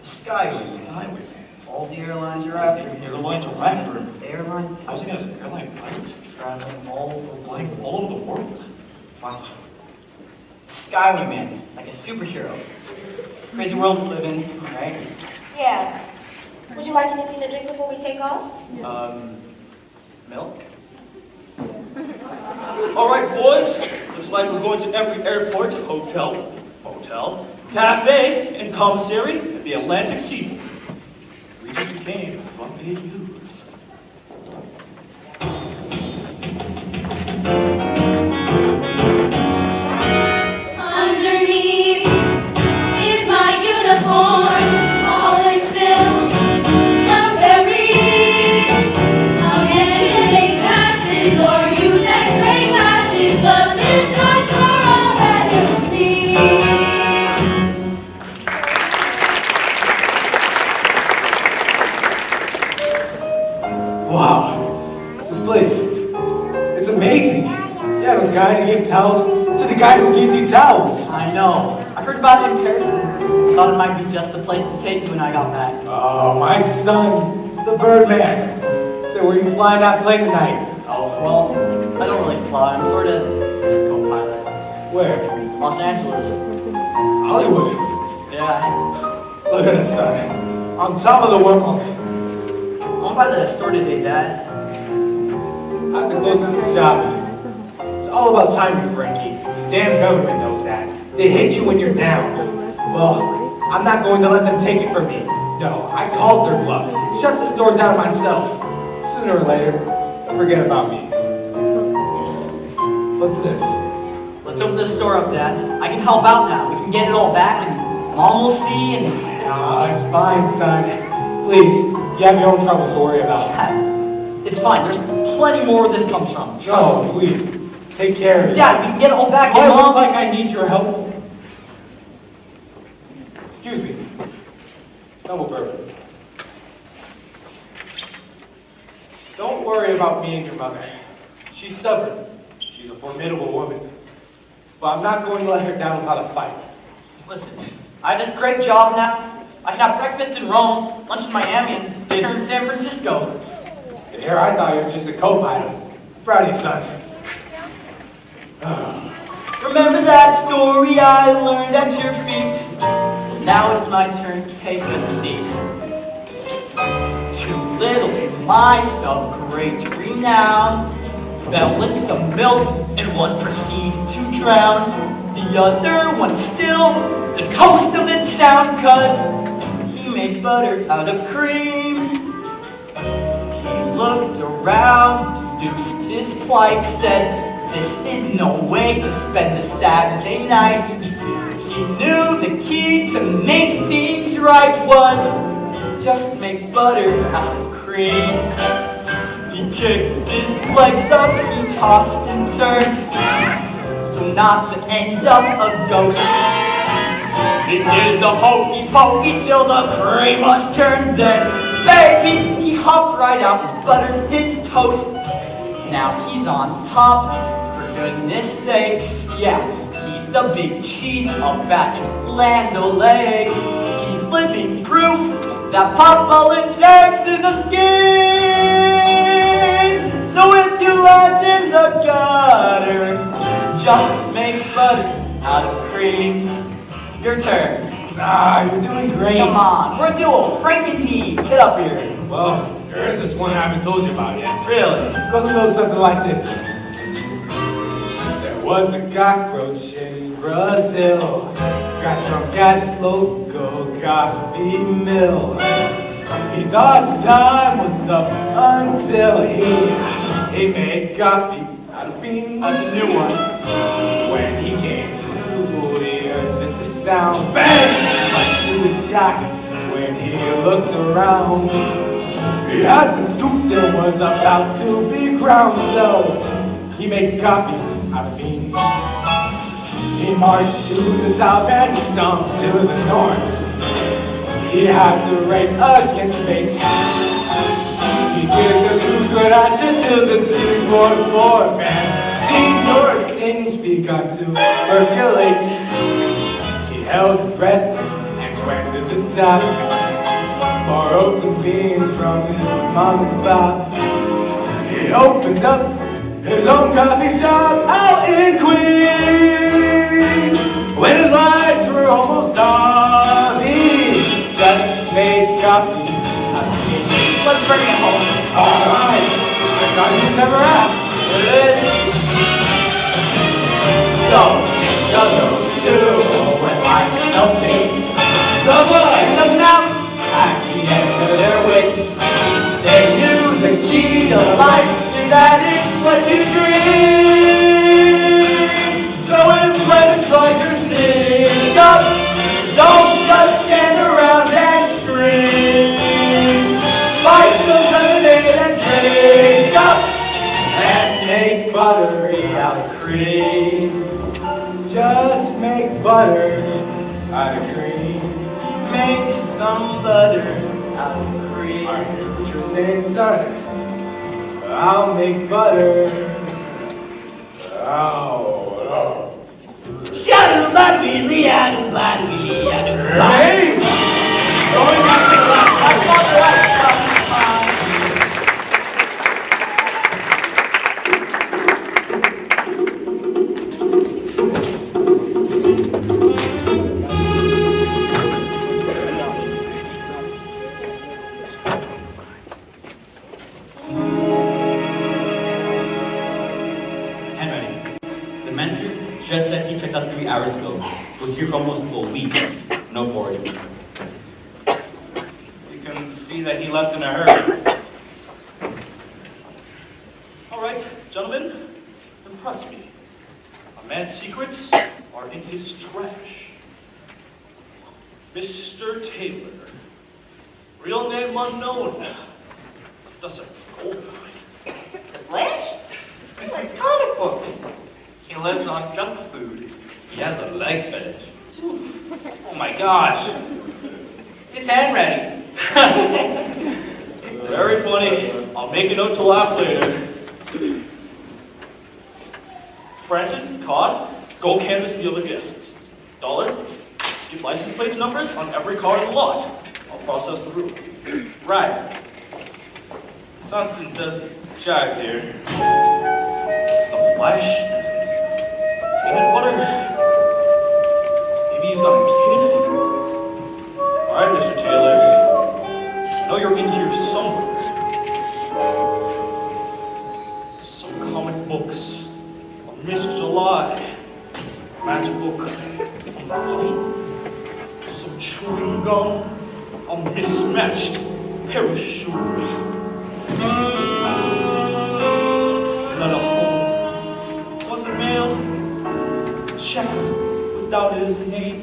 Skyway man. All the airlines are after him. Airline director. Airline Posing as an airline pilot. Traveling all over the world. Wow. Skyway man, like a superhero. Crazy world we live in, right? Yeah. Would you like anything to drink before we take off? Milk? All right, boys. Looks like we're going to every airport, hotel, cafe, and commissary at the Atlantic seaboard. We just became front page news. Underneath is my uniform, all in silk from Paris. How can you make passes or use X-ray glasses? But this one's are all that you'll see. Wow, this place, it's amazing. You have a guy to give towels to the guy who gives you towels. I know. I heard about it in Paris and thought it might be just the place to take you when I got back. Oh, my son, the Birdman. So where you flying that plane tonight? Oh, well, I don't really fly. I'm sort of just co-pilot. Where? Los Angeles. Hollywood. Yeah. Look at us, son. On top of the world. I'm by the assorted day, Dad. I have to close down the shop. It's all about timing, Frankie. The damn government knows that. They hit you when you're down. Well, I'm not going to let them take it from me. No, I called their bluff. Shut the store down myself. Sooner or later, they'll forget about me. What's this? Let's open this store up, Dad. I can help out now. We can get it all back and Mom will see and... It's fine, son. Please, you have your own troubles to worry about. It's fine. There's plenty more where this comes from. No, please. Take care of it. Dad, we can get it all back. Do I Mom... look like I need your help? Excuse me. Double bourbon. Don't worry about me and your mother. She's stubborn. She's a formidable woman. But I'm not going to let her down without a fight. Listen, I have this great job now. I can have breakfast in Rome, lunch in Miami, and dinner in San Francisco. And here I thought you were just a co-pilot. Proud of you, son. Remember that story I learned at your feet? Now it's my turn to take a seat. Too little in myself, great renown. Fell in some milk, and one proceeded to drown. The other one still, the toast of the town, 'cause he made butter out of cream. He looked around, deduced his plight, said, this is no way to spend a Saturday night. He knew the key to make things right was just make butter out of cream. He kicked his legs up, he tossed and turned, so not to end up a ghost. He did the hokey pokey till the cream was turned, then baby, he hopped right out and buttered his toast. Now he's on top, for goodness sakes, yeah, he's the big cheese up at Land O'Lakes. He's living proof that Papa in Texas is a skin. So if you land in the gutter, just make butter out of cream. Your turn. You're doing great. Come on, we're a duo. Frank and Pete, get up here. Well, there is this one I haven't told you about yet. Really? Goes a little something like this. There was a cockroach in Brazil. got drunk at his local coffee mill. He thought his time was up until he made coffee out of beans. A new one. When he came to ears, just a sound bang, like to his shock. When he looked around, he had been scooped and was about to be crowned. So he made coffee out of beans. He marched to the south and stomped to the north. He had to race against fate. He did the cucaracha till the two-board floor man. Senior things begun to percolate. He held his breath and swam to the top. Borrowed some beans from his mom and pop. He opened up his own coffee shop out in Queens. When his lights were almost done, he just made coffee out of beans. Let's bring it home. Alright, I thought you'd never ask. Here it is. So, those two went like no kids. The boys of mouse at the end of their wits. They knew the key to life is that it's what you dream. So when friends like you're sitting up, don't just stand around and scream. Fight some lemonade and drink up and make buttery out of cream. Just make butter out of cream. Make some butter out of cream. I hear what you're saying, son. I'll make butter. Oh. Hey! Going back to the last. Just said he checked out 3 hours ago. Was here for almost a week. No boarding. You can see that he left in a hurry. All right, gentlemen, impress me. A man's secrets are in his trash. Mr. Taylor, real name unknown, left us a gold mine. Flash? He likes comic books. He lives on junk food. He has a leg fetish. Oh my gosh. It's handwriting. Very funny. I'll make a note to laugh later. Brandon, Cod, go canvass the other guests. Dollar, get license plates numbers on every car in the lot. I'll process the room. Right. Something doesn't jive here. The Flash? Peanut butter? Maybe he's got a kid? Alright, Mr. Taylor. I know you're in here somewhere. Some comic books. A Miss July. Matchbook. On the flight. Some chewing gum. A mismatched pair of shoes. Letter home. Wasn't mailed. Check without his name.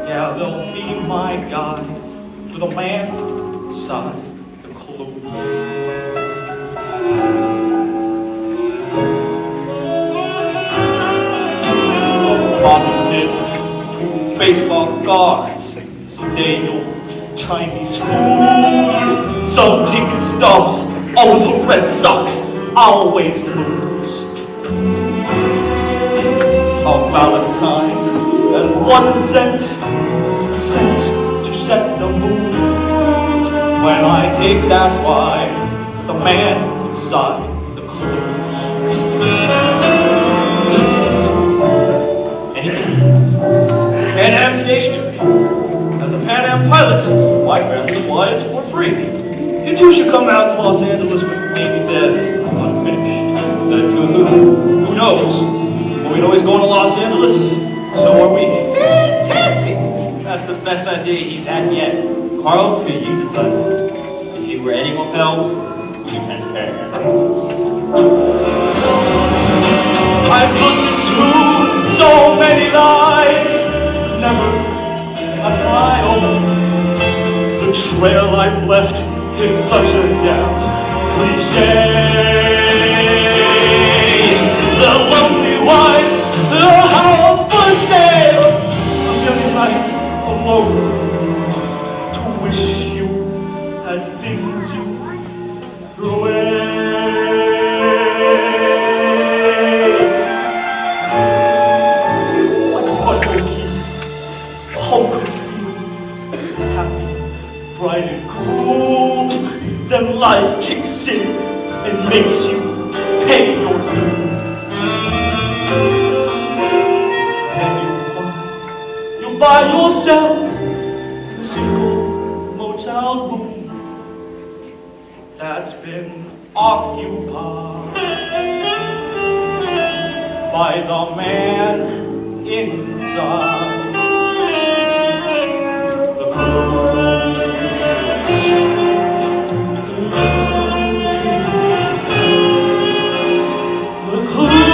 Yeah, they'll be my guide to the man inside the clothes. A bottom dip, 2 baseball cards, some Daniel Chinese food, some ticket stubs. Oh, the Red Sox always lose. A Valentine that wasn't sent to set the mood. When I take that wine, the man inside the clothes. Anything? Pan Am stationery. As a Pan Am pilot, my family flies for free. You two should come out to Los Angeles with me, then unfinished. Then to who knows? We'd always go to Los Angeles, so are we. Fantastic! That's the best idea he's had yet. Carl could use a son. If he were any more help, we can spare. I've looked into so many lives, never a my own. The trail I've left is such a damn cliche. The lonely wife, the house for sale, a million nights alone to wish you had things you threw away. What will keep hope happy, bright and cool? Then life kicks in and makes you pay your dues. And you buy yourself a single motel room that's been occupied by the man inside. The clues, the clues.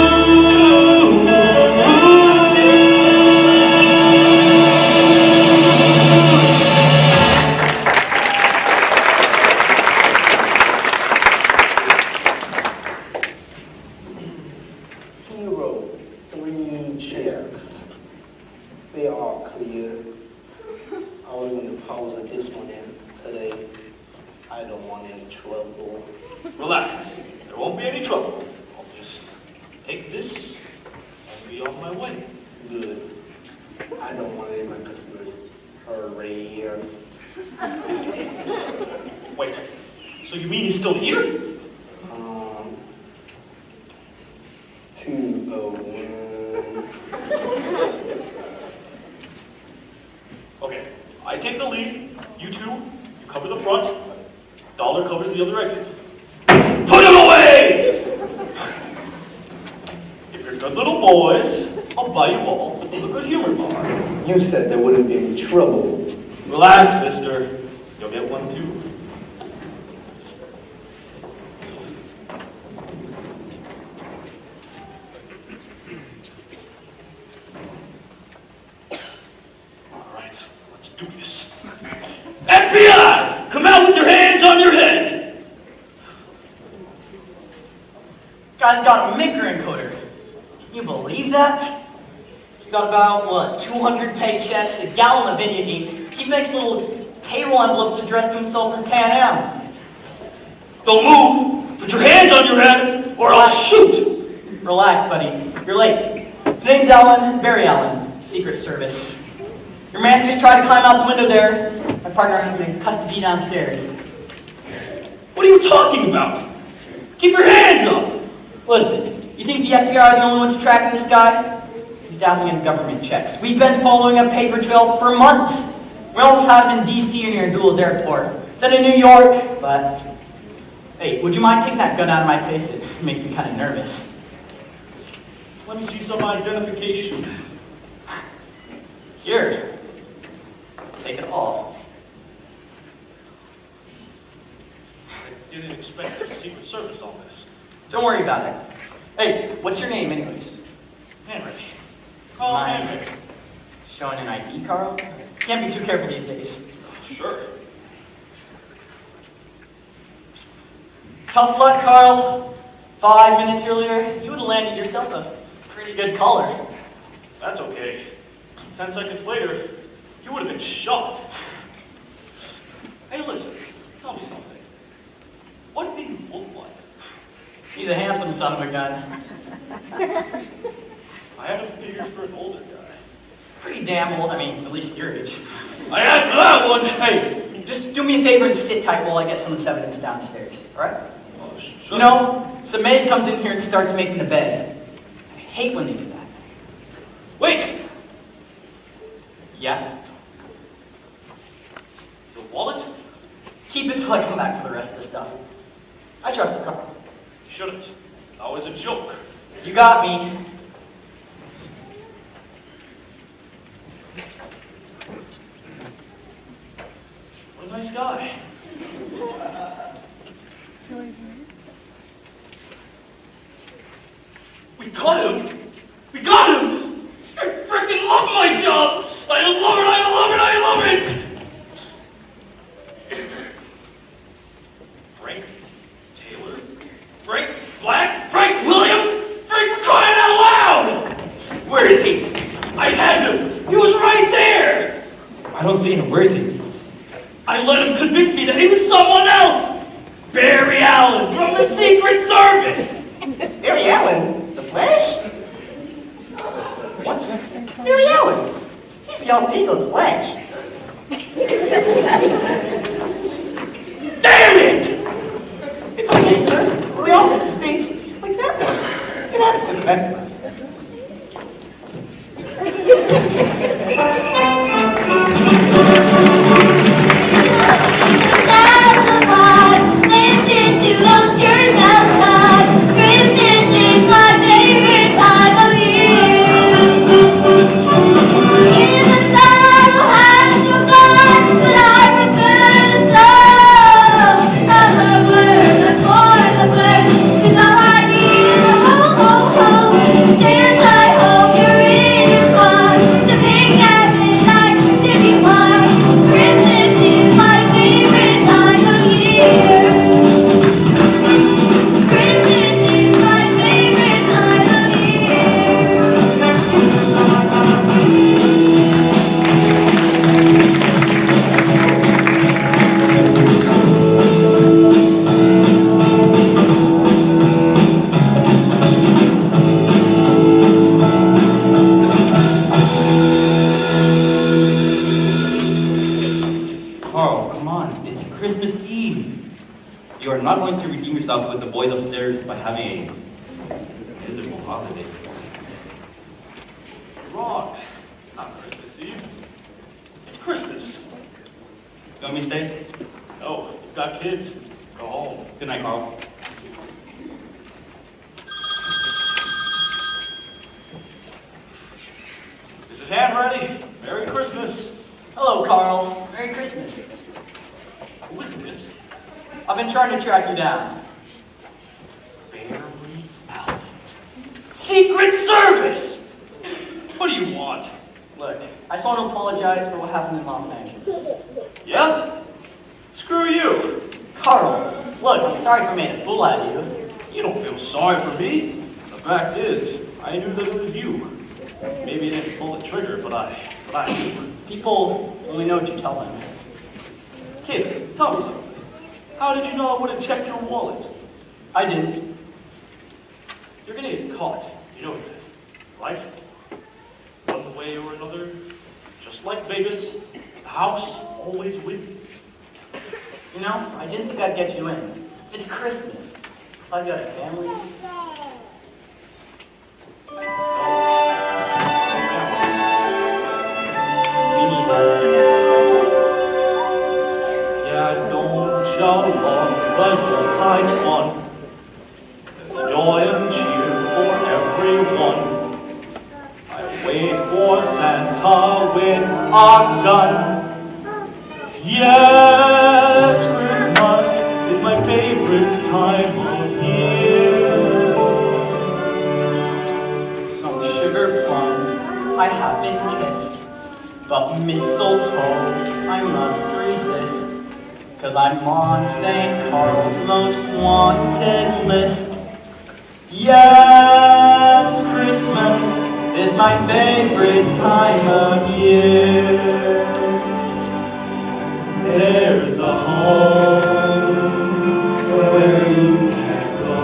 Hero, 3 checks. They are clear. I was going to pause this one in today. I don't want any trouble. Relax. There won't be any trouble. I'll just take this and be on my way. Good. I don't want any of my customers harassed. Wait. So you mean he's still here? 201. Okay. I take the lead. You two, you cover the front. Dollar covers the other exit. Put him away! If you're good little boys, I'll buy you all a good humor bar. You said there wouldn't be any trouble. Relax, mister. You'll get one too. All right, let's do this. FBI! Come out with your hands on your head! Guy's got a maker encoder. Can you believe that? He's got about, 200 paychecks, a gallon of Vineyard ink. He makes little payroll envelopes addressed to himself in Pan Am. Don't move! Put your hands on your head, or I'll shoot! Relax, buddy. You're late. The name's Allen, Barry Allen, Secret Service. Your man just tried to climb out the window there. My partner has him in custody downstairs. What are you talking about? Keep your hands up! Listen, you think the FBI is the only ones tracking this guy? He's dabbling in government checks. We've been following a paper trail for months. We almost had him in D.C. near Dulles Airport, then in New York, but... Hey, would you mind taking that gun out of my face? It makes me kind of nervous. Let me see some identification. Here. Take it all. I didn't expect the Secret Service on this. Don't worry about it. Hey, what's your name anyways? Henry. Call him Henry. Showing an ID, Carl? Can't be too careful these days. Sure. Tough luck, Carl. 5 minutes earlier, you would have landed yourself a pretty good collar. That's okay. 10 seconds later, you would have been shot. Hey, listen. Tell me something. What did he look like? He's a handsome son of a gun. I had a figure for an older guy. Pretty damn old, I mean, at least your age. I asked for that one! Hey! Just do me a favor and sit tight while I get some of this evidence downstairs, alright? Oh, sure. You know, some maid comes in here and starts making the bed. I hate when they do that. Wait! Yeah? Your wallet? Keep it till I come back for the rest of the stuff. I trust you, Carl. You shouldn't. That was a joke. You got me. What a nice guy. We got him! We got him! I freaking love my job! I love it, I love it, I love it! Frank Taylor? Frank Black? Frank Williams? Frank, for crying out loud! Where is he? I had him! He was right there! I don't see him. Where is he? I let him convince me that he was someone else! Barry Allen from the Secret Service! Barry Allen? The Flash? What? Barry Allen? He's the alter ego of the Flash. Damn it! It's okay, sir. We all make mistakes. Like that one. It happens to the best of us. You are not going to redeem yourself with the boys upstairs by having a miserable holiday. You're wrong. It's not Christmas Eve. It's Christmas. You want me to stay? No, you've got kids. Go home. Good night, Carl. Is his hand ready? Merry Christmas. Hello, Carl. Merry Christmas. Who is this? I've been trying to track you down. Barry Allen. Secret Service! What do you want? Look, I just want to apologize for what happened in Los Angeles. Yeah? Screw you. Carl, look, I'm sorry for making a fool out of you. You don't feel sorry for me. The fact is, I knew that it was you. Maybe I didn't pull the trigger, but I knew. People only know what you tell them. Kid, tell me something. How did you know I wouldn't check your wallet? I didn't. You're gonna get caught. You know that, right? One way or another. Just like Vegas, the house always wins. You know, I didn't think I'd get you in. It's Christmas. I've got a family. Yeah, don't shout along, but the tight one. There's joy and cheer for everyone. I wait for Santa with a gun. Yes, Christmas is my favorite time of year. Some sugar plums I haven't kissed, but mistletoe I must resist. 'Cause I'm on St. Carl's most wanted list. Yes, Christmas is my favorite time of year. There's a home where you can go,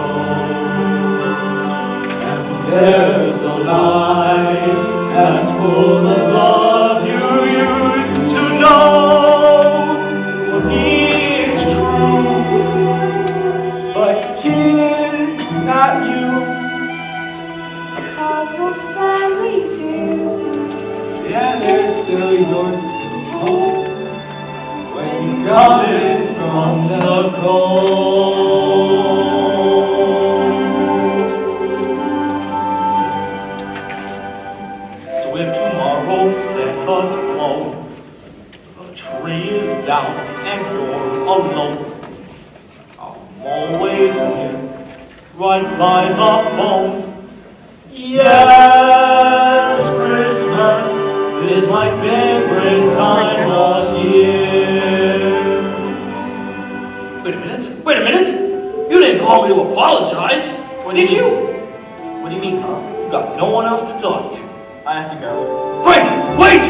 and there's a life that's full of love you used to know. It's true, but kid, not you. Cause your family's here. Yeah, there's still yours to hold. When you're coming from the cold. So if tomorrow Santa's flown, the tree is down and you're alone. I'm always here, right by the phone. Yes, Christmas is my favorite time of year. Wait a minute. Wait a minute. You didn't call me to apologize, did you? What do you mean, Carl? You got no one else to talk to. I have to go. Frank, wait!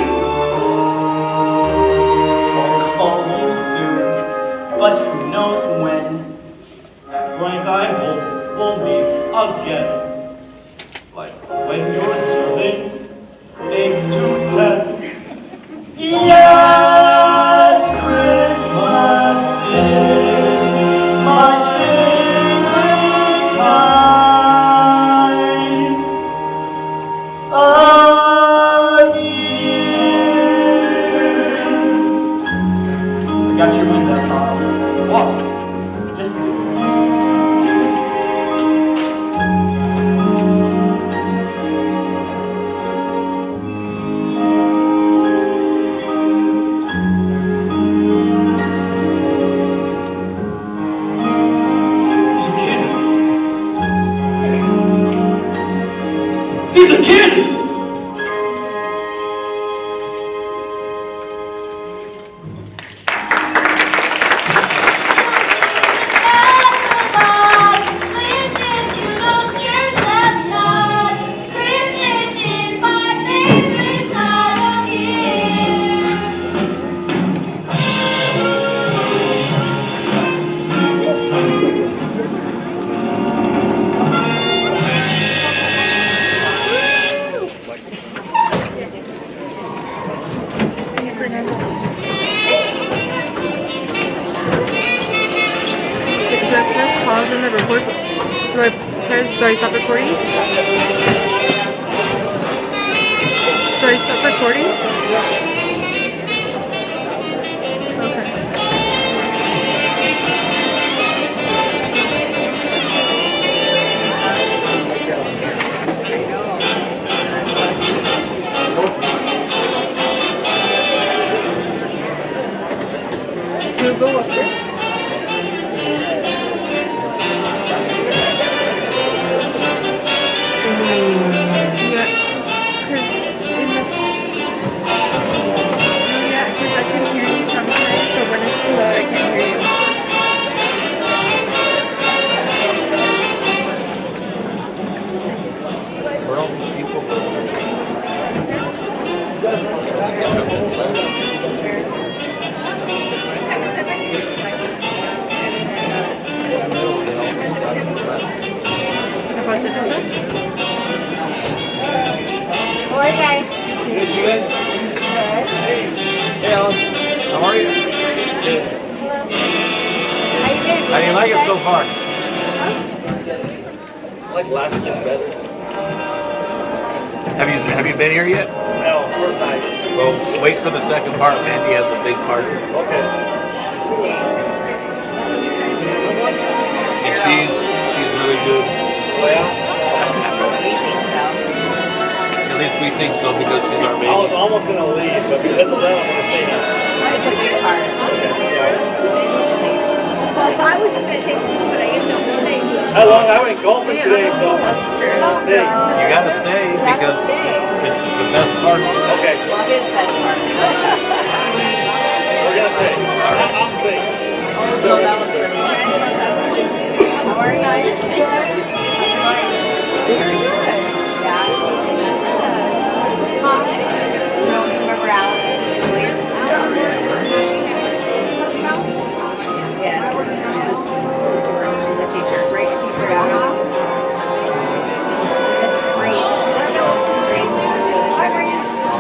I'll call you soon, but who knows when? Frank, I hope we'll meet again. Like when you're serving 8 to 10. Yes, Christmas is my favorite time of year. I got your window, Carl. What? Just He's a kid! Pause in the record. Do I stop recording? Do I stop recording? Okay. Do you go up there? Hey, Alan. How are you? Good. How do you like it so far? I like last year's best. Have you been here yet? No, first night. Well, wait for the second part. Mandy has a big part. Okay. And she's really good. Well, We think so. At least we think so because she's our I baby. was almost going to leave, but because of that, I'm going to stay now. It's a big part. I was just gonna take it, but I guess I'm gonna stay. How long? I went golfing today, so hey. You gotta stay because it's the best part. Okay, His best part. we're gonna stay. I'm staying. Oh, no, that was really nice. How are you guys? Very good. Yeah. You don't remember Alex? Yes. She's a teacher. Great teacher. Yeah. Grace. Grace is good.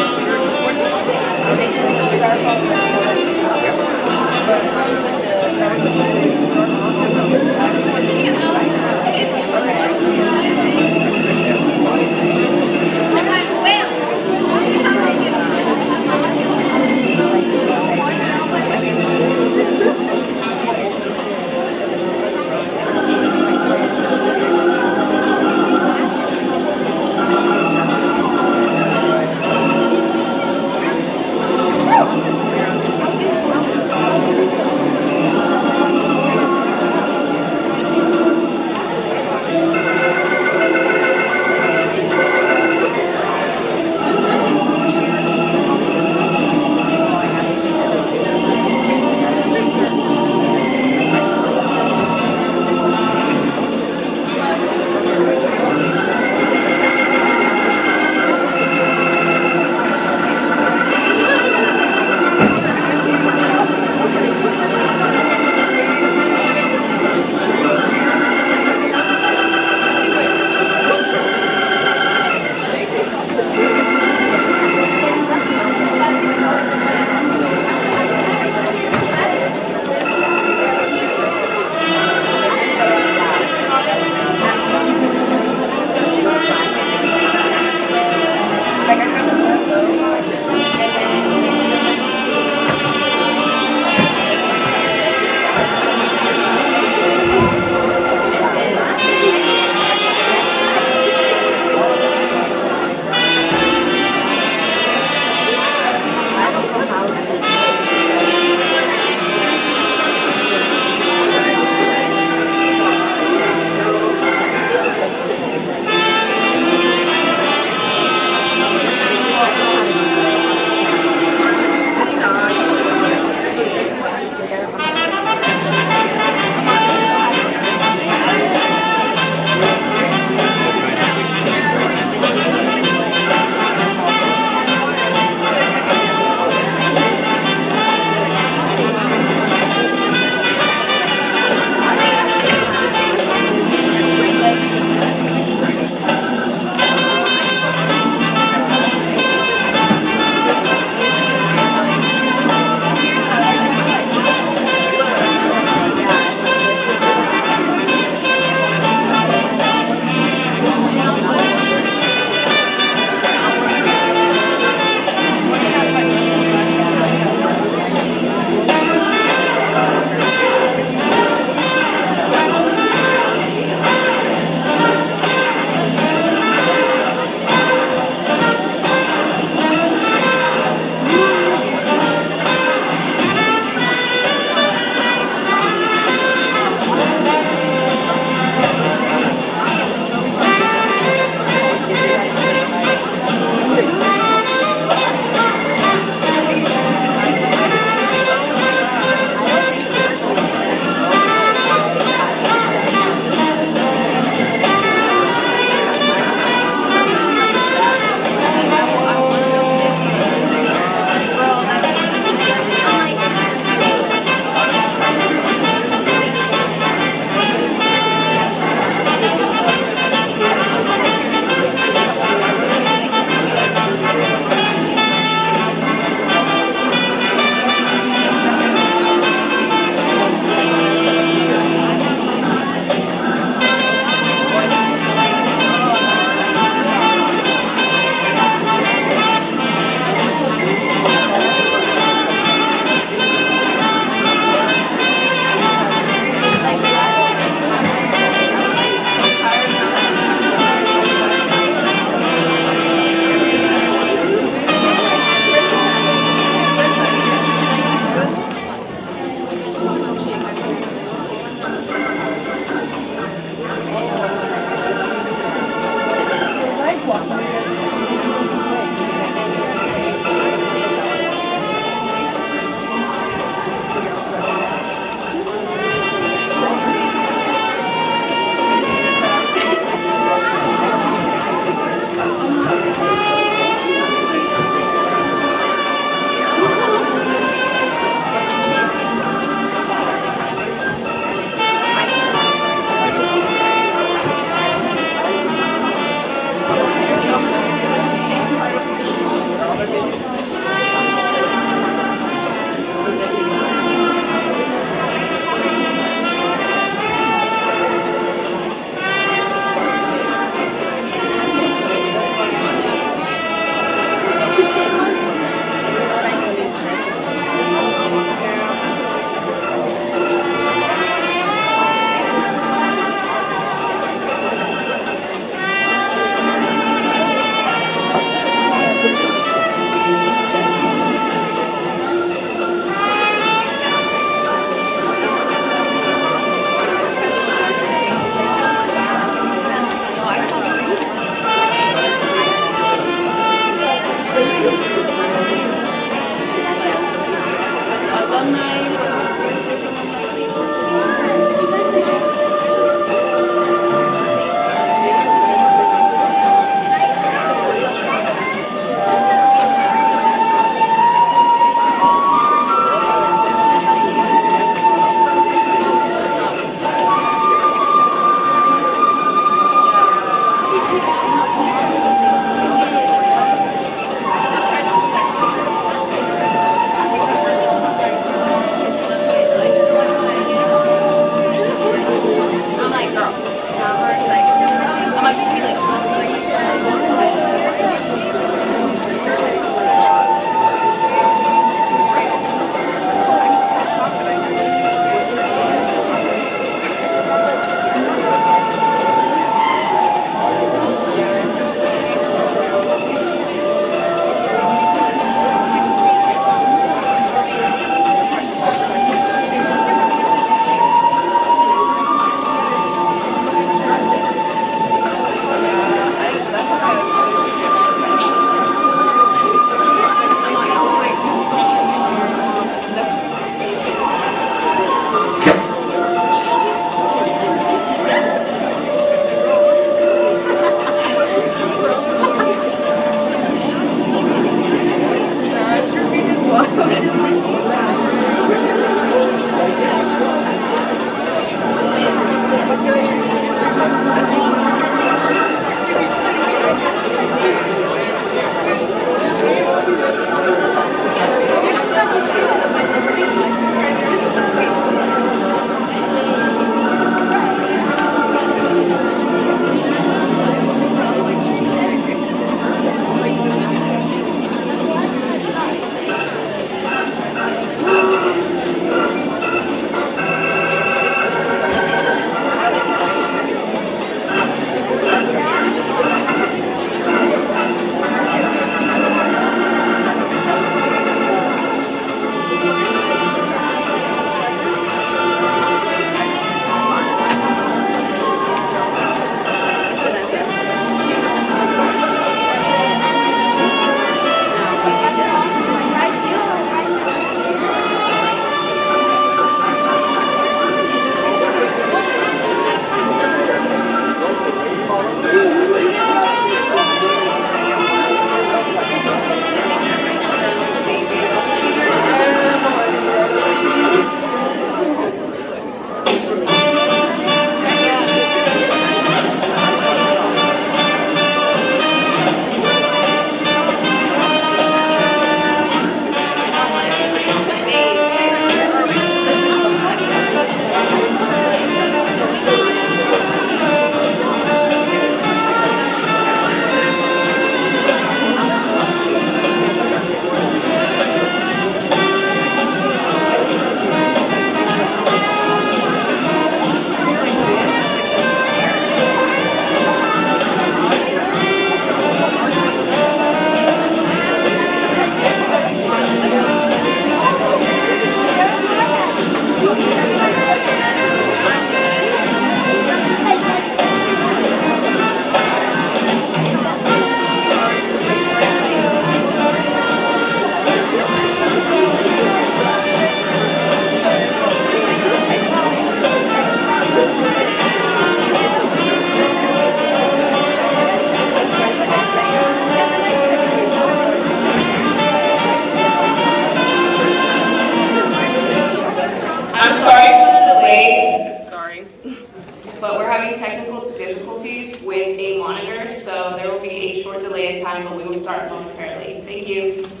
so there will be a short delay in time, but we will start momentarily. Thank you.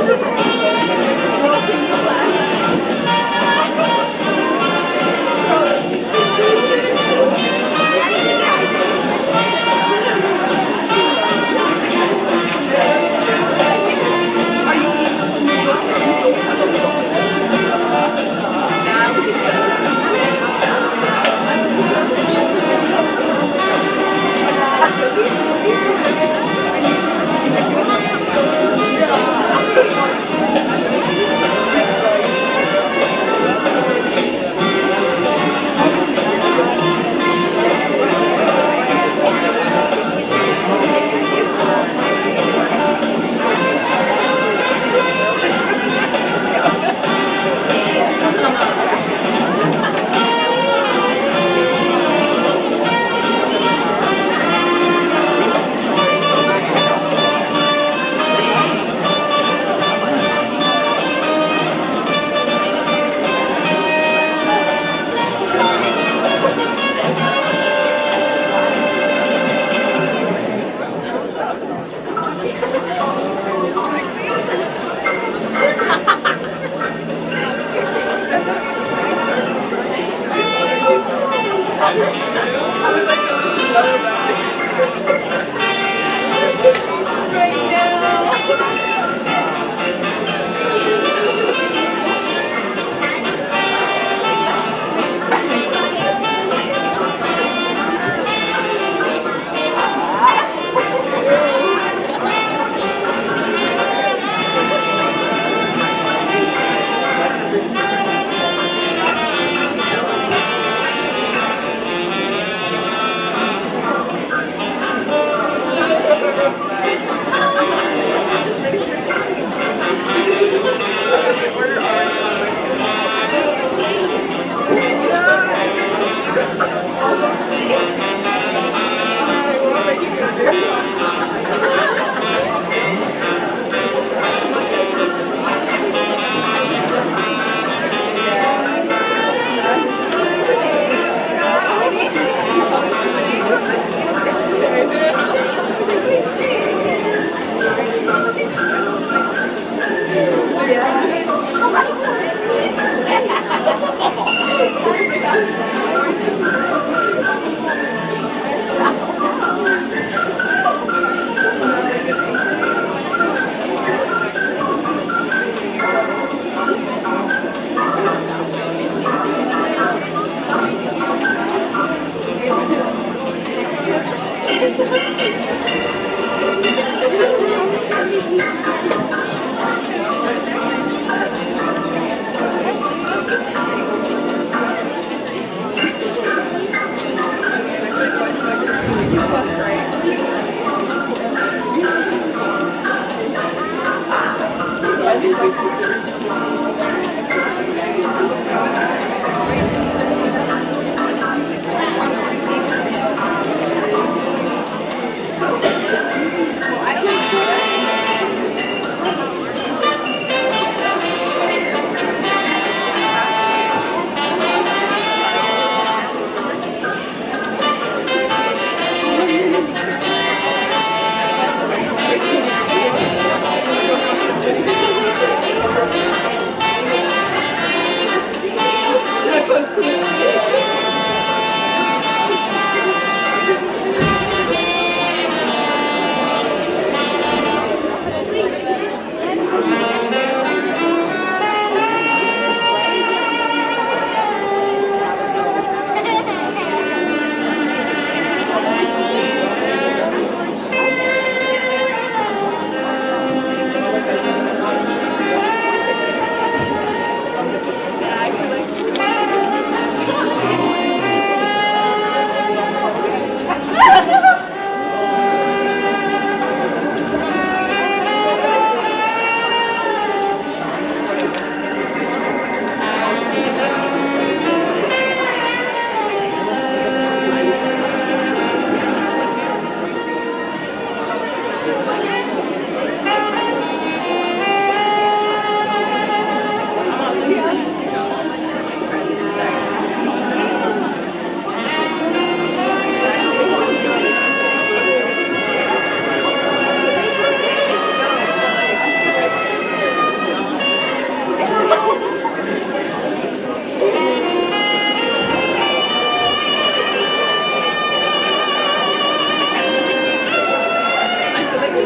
Everybody.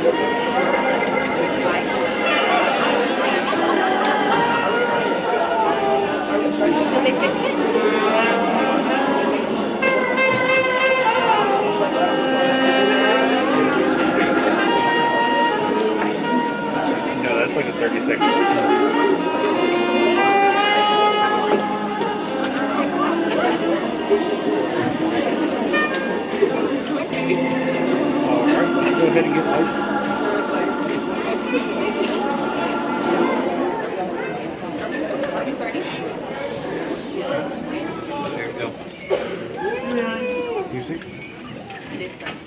Did they fix it? No, that's like a 30-second. Alright, let's go ahead and get lights. Are we starting? There we go. Music. It is starting.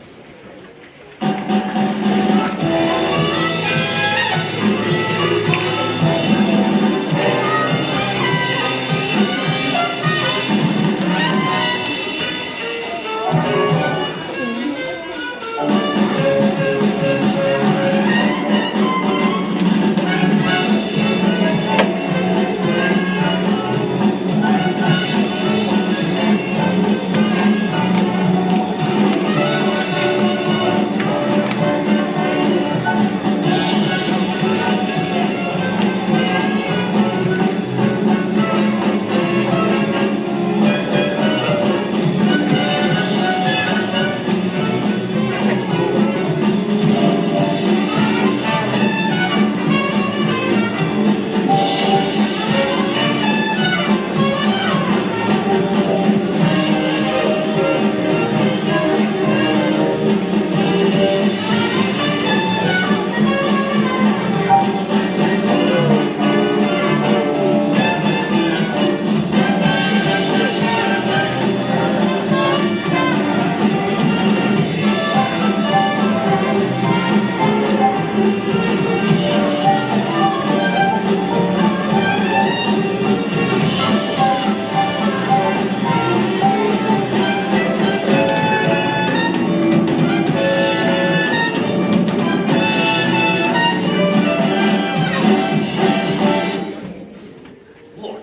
Look,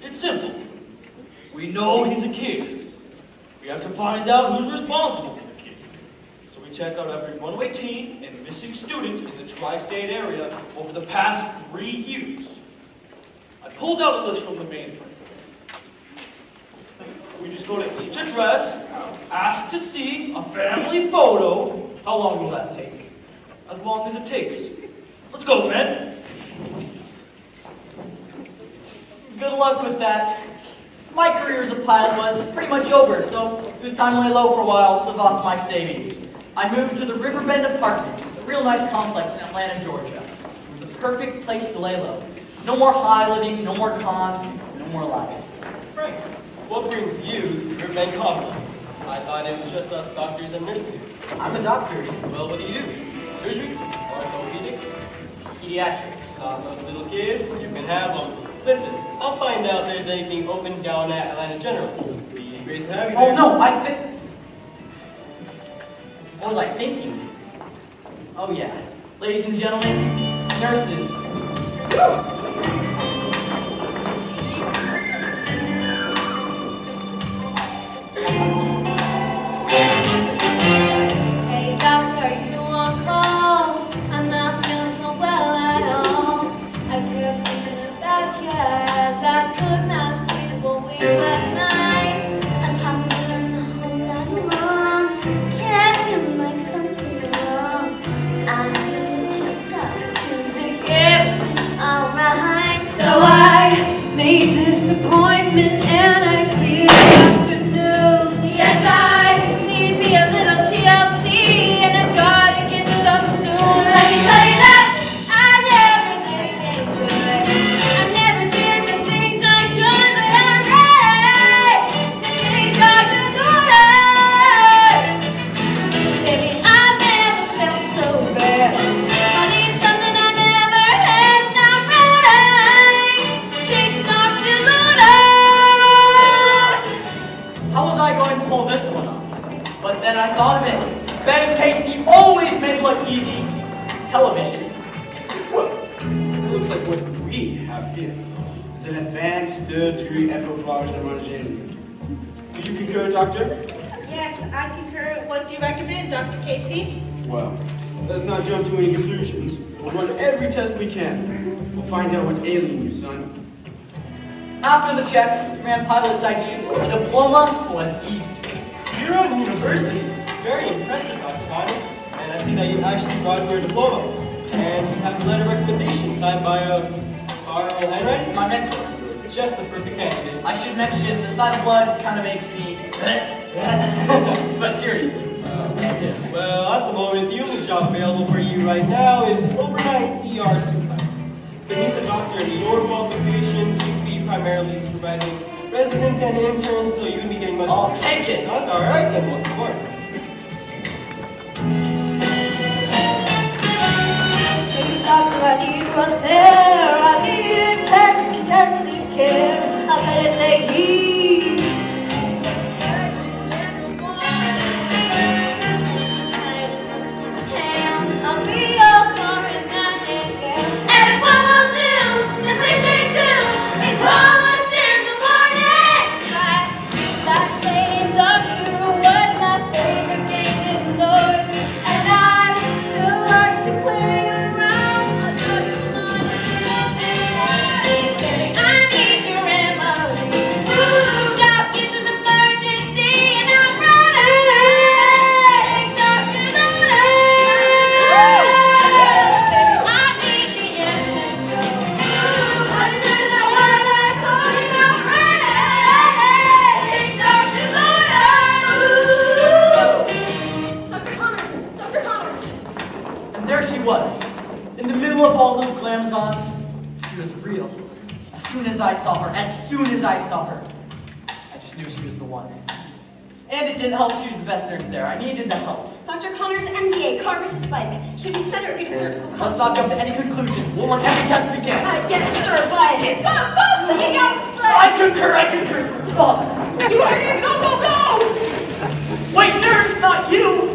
it's simple. We know he's a kid. We have to find out who's responsible for the kid. So we check out every runaway teen and missing student in the tri-state area over the past 3 years. I pulled out a list from the mainframe. We just go to each address, ask to see a family photo. How long will that take? As long as it takes. Let's go, men. Good luck with that. My career as a pilot was pretty much over, so it was time to lay low for a while, live off my savings. I moved to the Riverbend Apartments, a real nice complex in Atlanta, Georgia. It was the perfect place to lay low. No more high living, no more cons, no more lies. Frank, what brings you to the Riverbend complex? I thought it was just us doctors and nurses. I'm a doctor. Well, what do you do? Surgery? Orthopedics? Pediatrics. Those little kids, you can have them. Listen, I'll find out if there's anything open down at Atlanta General. Be great to have you there. Oh no, I think... What was I thinking? Oh yeah. Ladies and gentlemen, nurses. Hey doctor, you on call? I'm not feeling so well at all. I kept thinking about you as I could not sleep away last night. I'm tossing turns the whole night long. Can't feel like something's wrong. I need to check out to get alright. So I made this appointment and I feel afternoon. Yes, I need me a little TLC, and I've got to get some soon. Let me tell you that I never let it good. I never did the things I should, but I'm ready. Hey, doctor's orders. Baby, I've never felt so bad. I need something I never had, and I'm ready. Take doctor's orders. How was I going to pull this one off? But then I thought of it. Ben and Casey always make look easy. Television. Well, it looks like what we have here. It's an advanced third-degree effluvage neurogen. Do you concur, Doctor? Yes, I concur. What do you recommend, Dr. Casey? Well, Let's not jump to any conclusions. We'll run every test we can. We'll find out what's ailing you, son. After the checks, ran pilot's ID, a diploma was easy. You're at university. Very impressive, Dr. Connors. And I see that you actually brought your diploma. And you have a letter of recommendation signed by Carl Henry, My mentor. just the perfect candidate. I should mention, the sight of blood kind of makes me... But seriously. Well, at the moment, the only job available for you right now is overnight ER supervisor. Beneath the doctor and your qualifications, you'd be primarily supervising residents and interns, so you'd be getting much. I'll take it. That's all right then. Well, of course. Doctor, I need you up there. I need intensive care. I better take heed. I'll be your Florence Nightingale. And if one won't do, then please say two. And call us in the morning. That playing doctor was my favorite game indoors. And I still like to play around. I'll show you some of I need your remedy. Ooh, doc, it's an emergency and I'm running. Doctor's order. I need the antidote. Ooh, I don't know why I'm calling out running. Doctor's order. Dr. Connors! Dr. Connors! And there she was, in the middle of all those glamazons. She was real. As soon as I saw her, I just knew she was the one. And it didn't help she was the best nurse there. I needed the help. Dr. Connors, MBA, Congress Spike. Should we send her to surgical Let's not jump to any conclusion. We'll run every test we can. Yes, sir, but it's gonna bump to get out of the sled. I concur. Fuck. You heard him. Go, go, go! Wait, nurse, not you!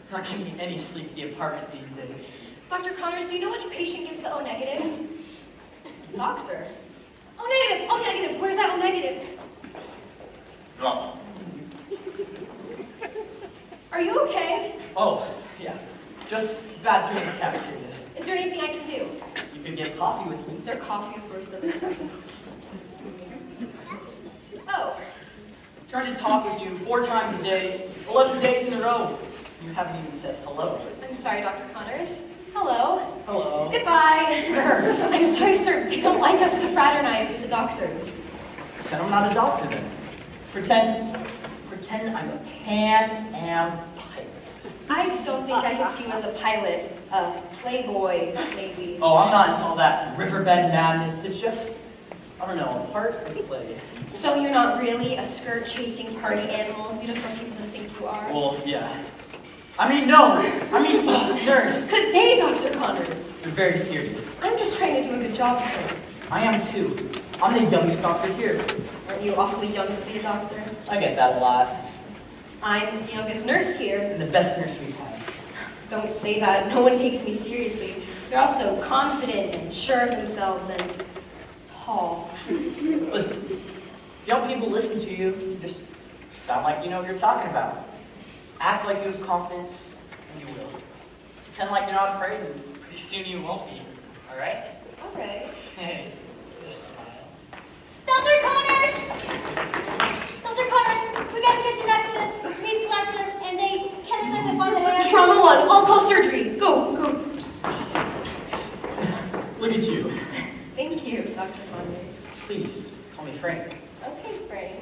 Not getting any sleep at the apartment these days. Dr. Connors, do you know which patient gets the O negative? Doctor. O negative, O negative. Where's that O negative? No. Are you okay? Oh, yeah. Just bad too in the cafeteria. Is there anything I can do? You could get coffee with me. Their coffee is worse than their tea. Oh. Trying to talk with you 4 times a day, 11 days in a row. You haven't even said hello. I'm sorry, Dr. Connors. Hello. Hello. Goodbye. I'm sorry, sir. They don't like us to fraternize with the doctors. Then I'm not a doctor then. Pretend I'm a Pan Am pilot. I don't think I could see you as a pilot. A playboy, maybe. Oh, I'm not into all that riverbed madness. It's just, I don't know, a part of the play. So you're not really a skirt-chasing party animal? You just want people to think you are? Well, yeah. No. Nurse. Good day, Dr. Connors. You're very serious. I'm just trying to do a good job, sir. I am too. I'm the youngest doctor here. Aren't you awfully young to be a doctor? I get that a lot. I'm the youngest nurse here. And the best nurse we've had. Don't say that. No one takes me seriously. They're also confident and sure of themselves and tall. young people listen to you, you just sound like you know what you're talking about. Act like you have confidence, and you will. Pretend like you're not afraid, and pretty soon you won't be. All right? All right. Hey, just smile. Dr. Connors! Dr. Connors, we got a kitchen accident. Miss Lester and they can't identify the air. Trauma 1, I'll call surgery. Go. Look at you. Thank you, Dr. Connors. Please, call me Frank. Okay, Frank.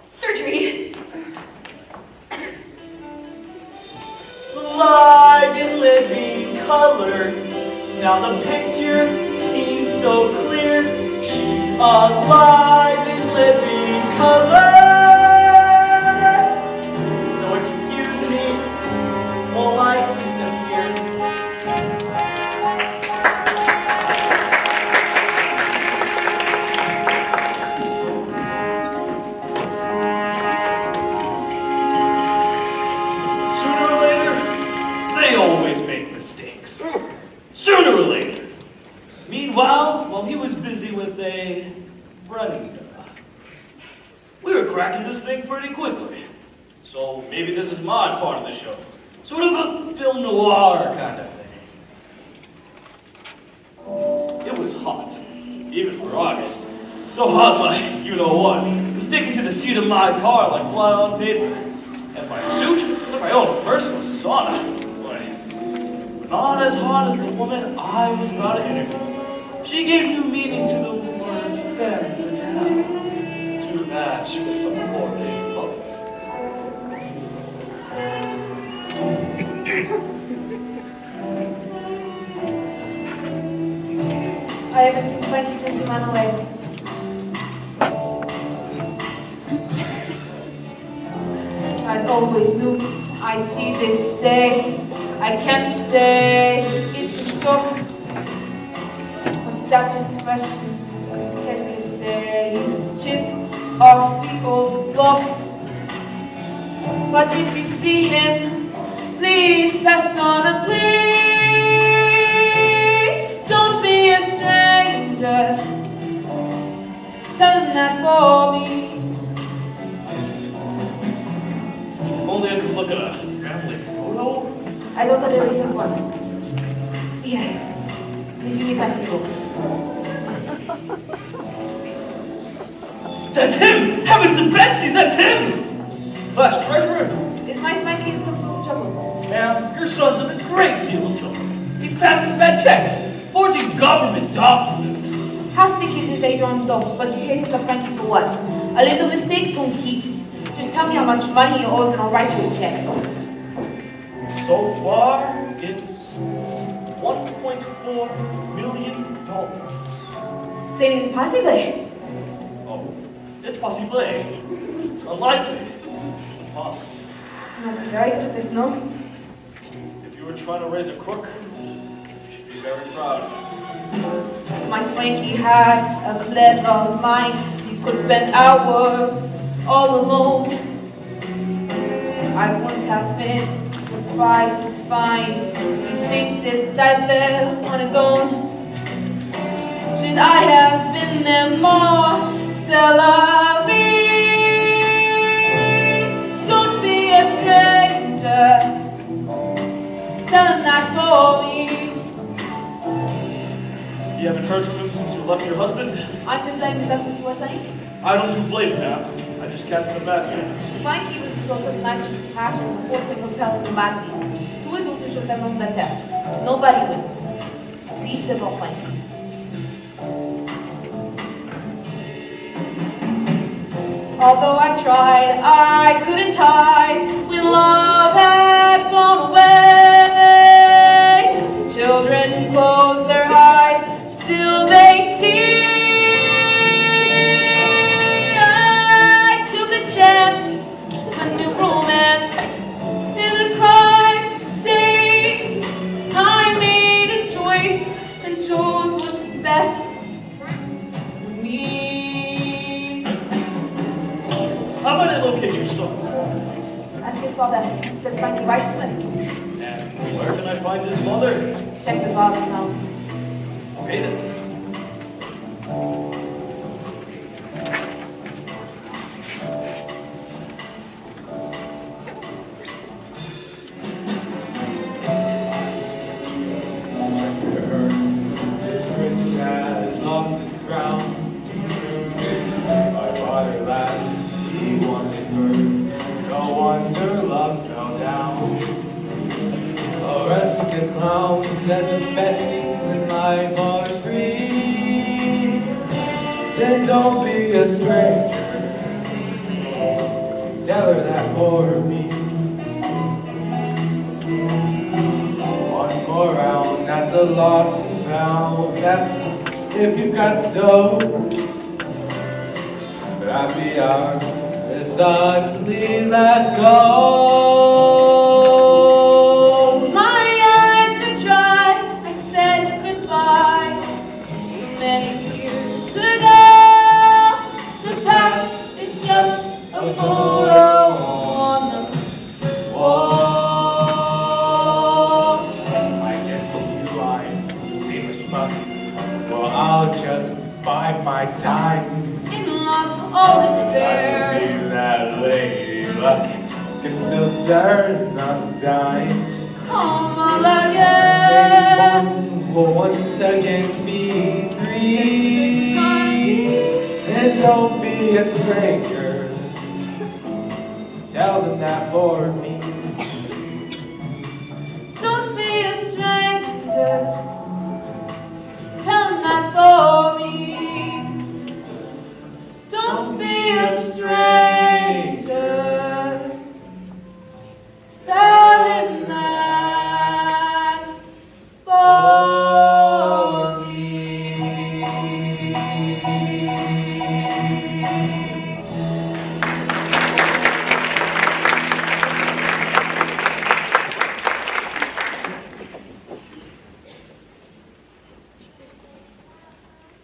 Surgery. Live in living color. Now the picture seems so clear. She's alive in living color. So excuse me while I disappear. Sooner or later, they always make mistakes. Sooner or later. Meanwhile, while he was busy with a Brenda, we were cracking this thing pretty quickly. So maybe this is my part of the show. Sort of a film noir kind of thing. It was hot, even for August. So hot like, you know what, it was sticking to the seat of my car like fly on paper. And my suit was like my own personal sauna. Boy, not as hot as the woman I was about to interview. She gave new meaning to the word femme fatale. Too bad she was some poor kid's mother. I haven't seen 20 since you ran away. I always knew I'd see this day. I can't say it's a shock. With satisfaction, guess you say he's a chip off the old block. But if you see him, please pass on a plea. Don't be a stranger. Tell him that for me. If only I could look at a family photo. I don't know the recent one. Yeah. Did you meet that people? That's him! Heavens and Betsy, that's him! Last treasurer. Is my Frankie in some sort of trouble? Ma'am, your son's in a great deal of trouble. He's passing bad checks, forging government documents. Half because his age on low, but you cases of Frankie for what? A little mistake, don't keep. Just tell me how much money he owes and I'll write you a check. So far, it's $1.4 million. C'est impossible. Oh, it's possible. Unlikely. Possible. You must be very good at this, no? If you were trying to raise a crook, you should be very proud. My Frankie had a clever mind. He could spend hours all alone. I wouldn't have been surprised to find he changed his style on his own. Should I have been there more? C'est la vie. Don't be a stranger. Tell him that for me. You haven't heard from him since you left your husband? I'm to blame, is that what you were saying? I don't do blame now. I just catch the bad things. Frankie was close to the night of his passion in the Portland Hotel in the Madness. Two adultes who should have known better. Nobody wins. Be civil, Frankie. Although I tried, I couldn't hide when love had flown away. Children close their eyes, still they see. I took a chance, a new romance, is a crime to say. I made a choice and chose what's best for me. How about I locate your son? Ask his father. Says Frankie writes to him. And where can I find his mother? Check the closet now. Read it. clowns that the best things in life are free. Then don't be a stranger. Tell her that for me. One more round at the lost and found. That's if you've got the dough. Happy hour is suddenly last go. My eyes are dry. I said goodbye many years ago. The past is just a photo on the wall. I guess you lied, see the schmuck. Well, I'll just bide my time. In love, all is fair. I feel that lady luck can still turn on a dime. Come again. One will once again be three. And don't be a stranger. Tell them that for me. Don't be a stranger. Tell them that for me. Don't be a stranger. Tell him that for me.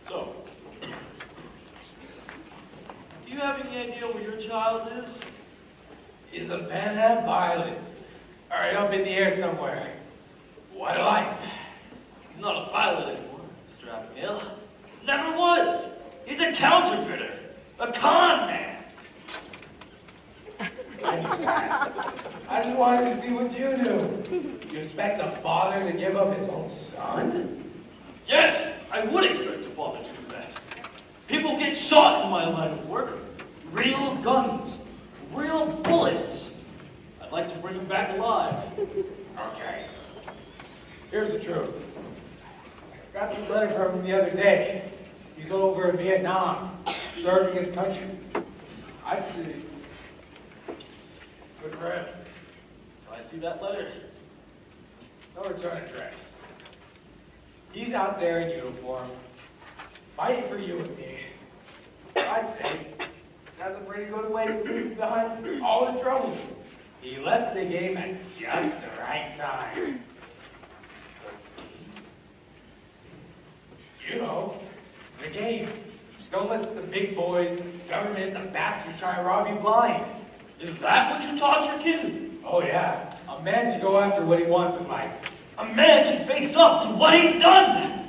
So, do you have any idea where your child is? Is a Panham pilot. All right, up in the air somewhere. What a life. He's not a pilot anymore, Mr. Abigail. Never was. He's a counterfeiter. A con man. I just wanted to see what you knew. You expect a father to give up his own son? Yes, I would expect a father to do that. People get shot in my line of work. Real guns. Real bullets. I'd like to bring them back alive. Okay. Here's the truth. I got this letter from him the other day. He's over in Vietnam, serving his country. I'd see. Good for him. I see that letter. No return address. He's out there in uniform, fighting for you and me. I'd say that's a pretty good way to leave behind all the trouble. He left the game at just the right time. You know, the game. Don't let the big boys, government, the bastards try to rob you blind. Is that what you taught your kid? Oh yeah, a man should go after what he wants in life. A man should face up to what he's done.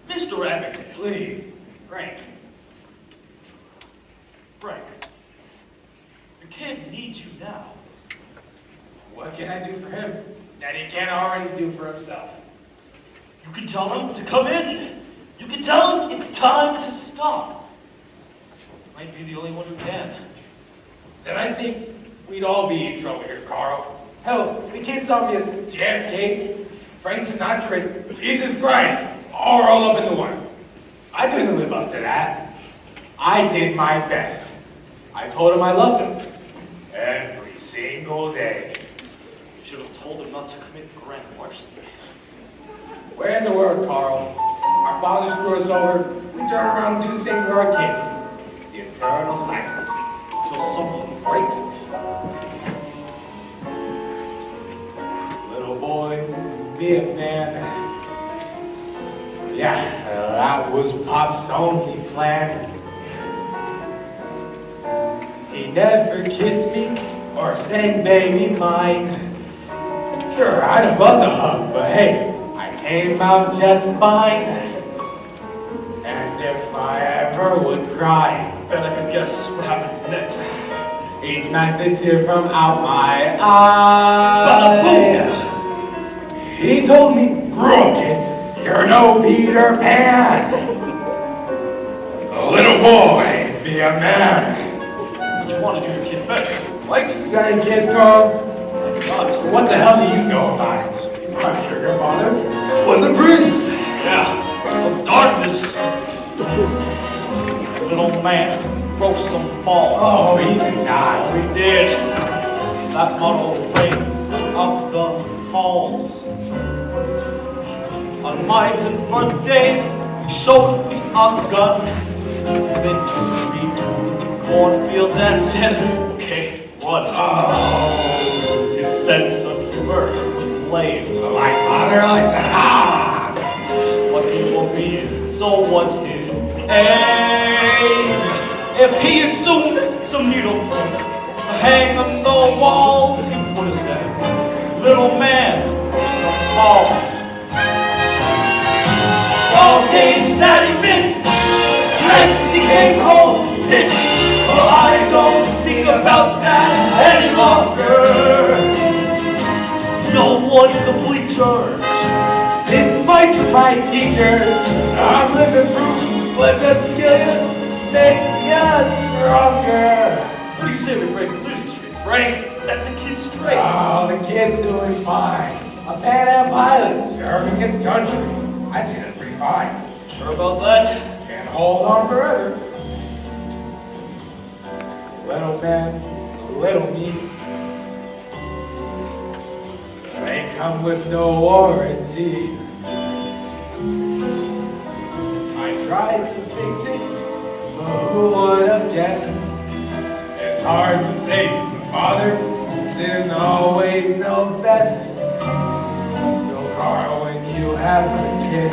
Mr. Abigail. Please, Frank. Frank, your kid needs you now. What can I do for him that he can't already do for himself? You can tell him to come in. You can tell him it's time to stop. Might be the only one who can. Then I think we'd all be in trouble here, Carl. Hell, the kid saw me as JFK, Frank Sinatra, and Jesus Christ, all rolled up into one. I couldn't live up to that. I did my best. I told him I loved him. Every single day. You should have told him not to commit grand larceny. Where in the world, Carl? Our fathers screw us over. We turn around and do the same for our kids. The eternal cycle. Until someone breaks it. Little boy, be a man. Yeah, that was Pop's only plan. He never kissed me or sang baby mine. Sure, I'd have loved a hug, but hey, I came out just fine. And if I ever would cry, Bet I can guess what happens next. he'd smack the tear from out my eye. He told me, grow up, kid, you're no Peter Pan. A little boy, be a man. But you want to do your kid better, right? You got any kids, Carl? God, What the hell do you know about it? I I'm sure your father was a prince. Yeah, of darkness. The little man broke some balls. Oh, he did not. We did. That model framed up the halls. On my 10th birthday, he showed me a gun. Then took me to the cornfields and said, okay, what? Oh, his sense of humor was lame. My father always said, ah! What people needed, so was his aim. If he had sewn some needlepoint to hang on the walls, he would have said, little man, some balls. All days that he missed, nights he came home pissed. Well, I don't think about that any longer. No one in the bleachers is fighting my teachers. I'm living proof, what doesn't kill you makes you stronger. What do you say we break the losing streak, Frank? Set the kids straight. Oh, the kid's doing fine. A Pan Am pilot, serving his country. I think that's pretty fine. Sure about that? Can't hold on forever. Little man, little me. They come with no warranty. I tried to fix it, but who would have guessed? It's hard to say, father didn't always know best. So Carl, when you have a kid,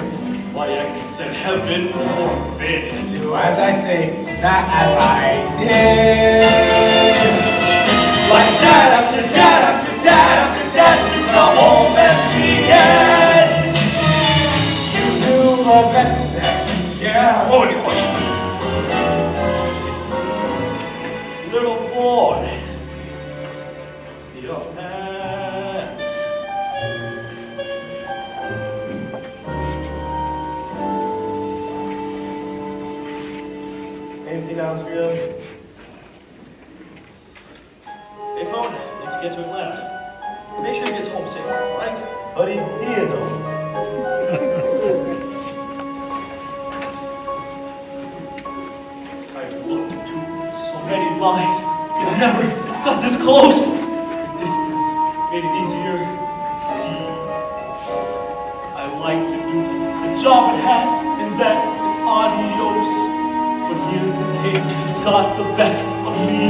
why, I said heaven forbid. do as I say, not as I did. Like dad after dad after dad after dad, since the whole mess began. You knew the best that, yeah. Oh, little boy, your man. Anything else for you? Hey, phone, need to get to Atlanta. Make sure he gets home safe, all right? Buddy, he is home. I've looked into so many lives, I never got this close. The distance made it easier to see. I like to do the job at hand, and then it's adios. But here's the case, it's got the best of me.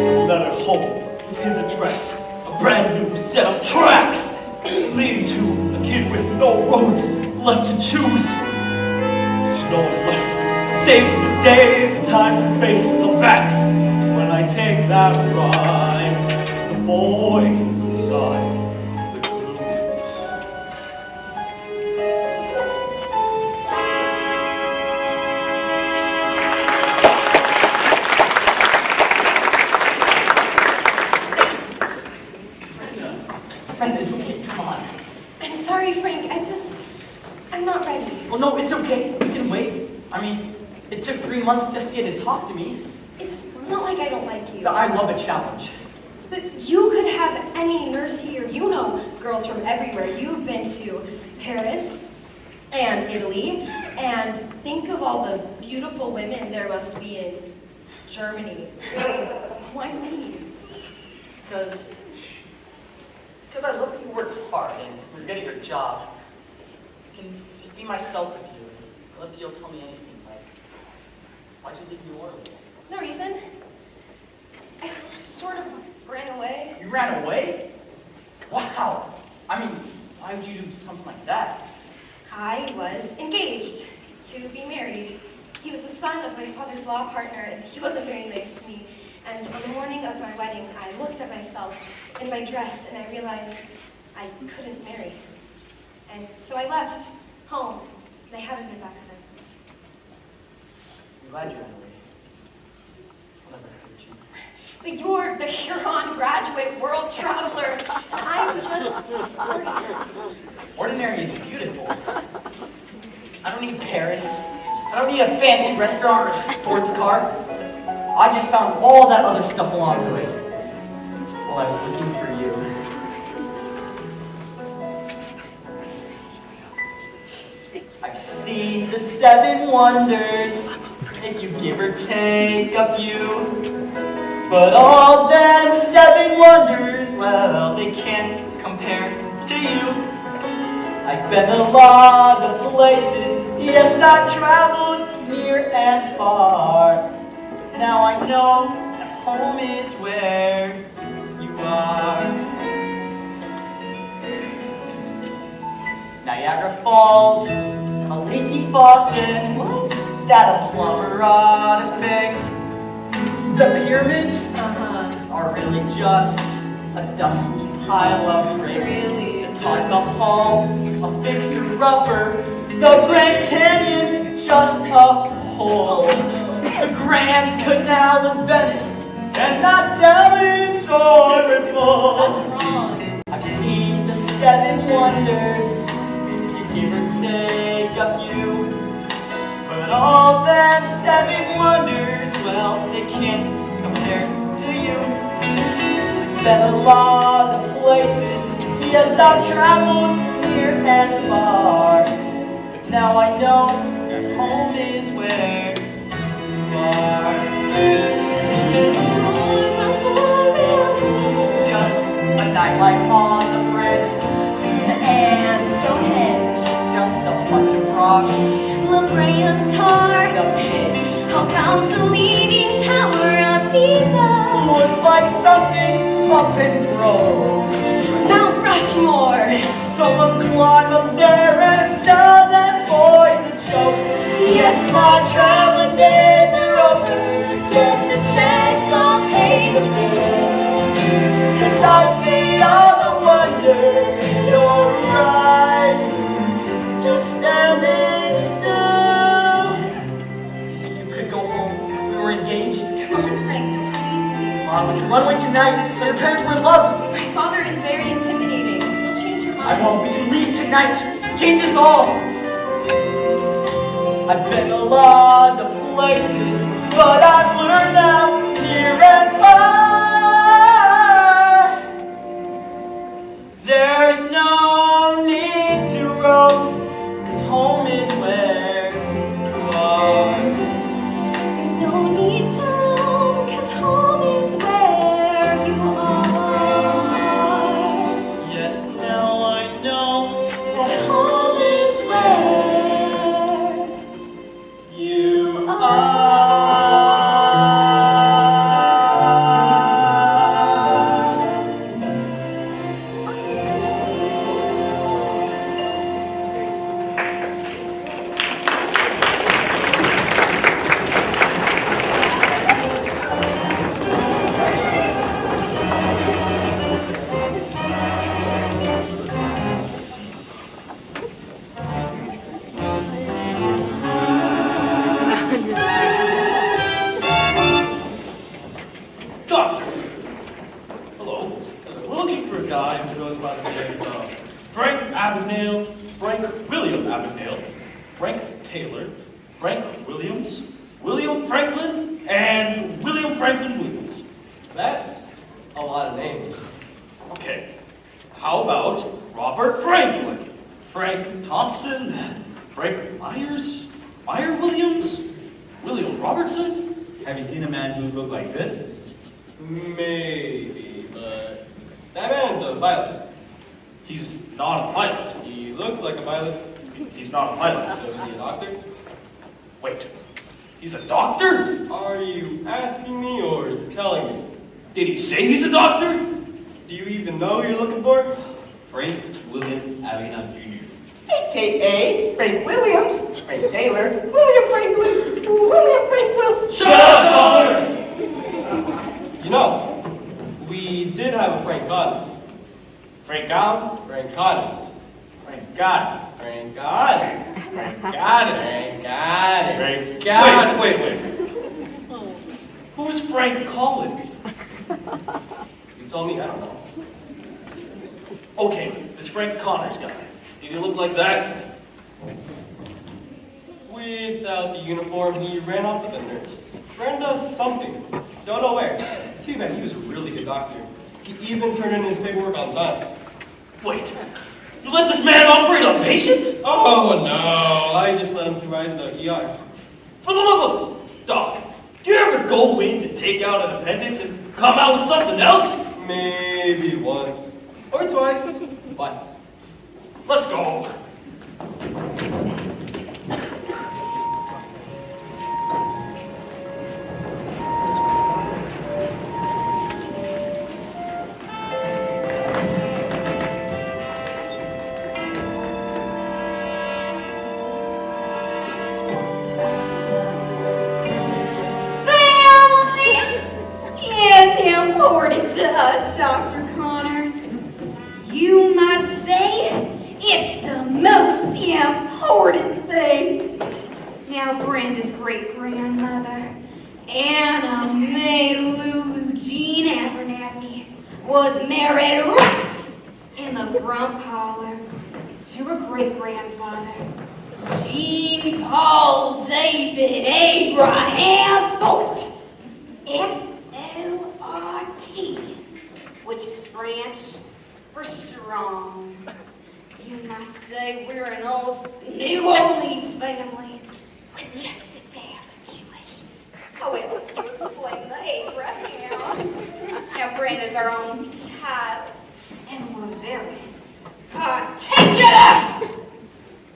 A letter home with his address, a brand new set of tracks, leading to a kid with no roads left to choose. There's no one left to save the day, it's time to face the facts. When I take that ride, the boy inside. I'm sorry, Frank. I'm not ready. Well, no, it's okay. We can wait. I mean, it took 3 months just to get to talk to me. It's not like I don't like you. I love a challenge. But you could have any nurse here. You know girls from everywhere. You've been to Paris and Italy, and think of all the beautiful women there must be in Germany. Why me? Because I love that you work hard and you're getting your job. I can just be myself with you. I love that you'll tell me anything. Like, why'd you leave New Orleans? No reason. I sort of ran away. You ran away? Wow. I mean, why would you do something like that? I was engaged to be married. He was the son of my father's law partner, and he wasn't very nice to me. And on the morning of my wedding, I looked at myself in my dress, and I realized I couldn't marry. And so I left home, and I haven't been back since. I'm glad you ran away. I'll never hurt you. But you're the Huron graduate world traveler. I'm just ordinary. Ordinary is beautiful. I don't need Paris. I don't need a fancy restaurant or a sports car. I just found all that other stuff along the way while I was looking for you. seven wonders, if you give or take a few. But all them seven wonders, well, they can't compare to you. I've been a lot of places, yes, I've traveled near and far. But now I know that home is where you are. Niagara Falls, a leaky faucet that a plumber ought to fix. The pyramids are really just a dusty pile of bricks. Really? The Taj Mahal, a fixer-upper. The Grand Canyon, just a hole. The Grand Canal in Venice, and not Italians or Ripple. That's wrong. I've seen the seven wonders, give or take a few. But all them seven wonders, well, they can't compare to you. I've been a lot of places, yes, I've traveled near and far. But now I know that home is where you are. Just a nightlife on the Fritz, And Stonehenge, just a bunch of rocks. La Brea's Tar, The pitch how about the Leaning Tower of Pisa? looks like something up in Rome. Mount Rushmore, Someone climb up there and tell them boys a joke. Yes, my traveling days are over. get the check, I'll pay the bill. 'Cause I see all the wonders in your eyes, just standing still. You could go home. We were engaged. Come on, Frank, don't tease me. Come on, we can run away tonight, so your parents will love you. My father is very intimidating. He'll change your mind. I won't. We can leave tonight. Change us all. I've been a lot of places, but I've learned now here and far. There's no need to roam, 'cause home is where you are. There's no need to roam, 'cause home is where you are. Yes, now I know That home is where you are. Doctor! Hello. We're looking for a guy who goes by the names of Frank Abagnale, Frank William Abagnale, Frank Taylor, Frank Williams, William Franklin, and William Franklin Williams. That's a lot of names. Okay. How about Robert Franklin, Frank Thompson, Frank Myers, Meyer Williams, William Robertson? Have you seen a man who looked like this? Maybe, but that man's a pilot. He's not a pilot. He looks like a pilot. He's not a pilot. So is he a doctor? Wait. He's a doctor? Are you asking me or telling me? Did he say he's a doctor? Do you even know who you're looking for? Frank William Abagnale Jr. AKA Frank Williams, Frank Taylor, William Franklin, William Franklin. Shut up, Father! You know, we did have a Frank Collins. Frank Collins? Frank Collins. Frank Goddard. Frank Collins. Frank Goddard. Frank Collins. Frank Goddard. Wait. Who is Frank Collins? You told me, I don't know. Okay, this Frank Connors guy. Did he look like that? Without the uniform, he ran off with a nurse. Ran to something. Don't know where. Too bad, he was a really good doctor. He even turned in his paperwork on time. Wait, You let this man operate on patients? Oh no, I just let him supervise the ER. For the love of Doc, do you ever go in to take out an appendix and come out with something else? Maybe once. Or twice. But let's go. Important to us, Dr. Connors. You might say it's the most important thing. Now, Brenda's great-grandmother, Anna May Lulu Jean Abernathy, was married right in the front parlor to her great-grandfather, Jean Paul David Abraham Vogt. F-O-R-T, which is French for strong. You might say we're an old New Orleans family with just a damn Jewish. How else do you explain the Abraham? Now, Brenda's our only child, and we're very particular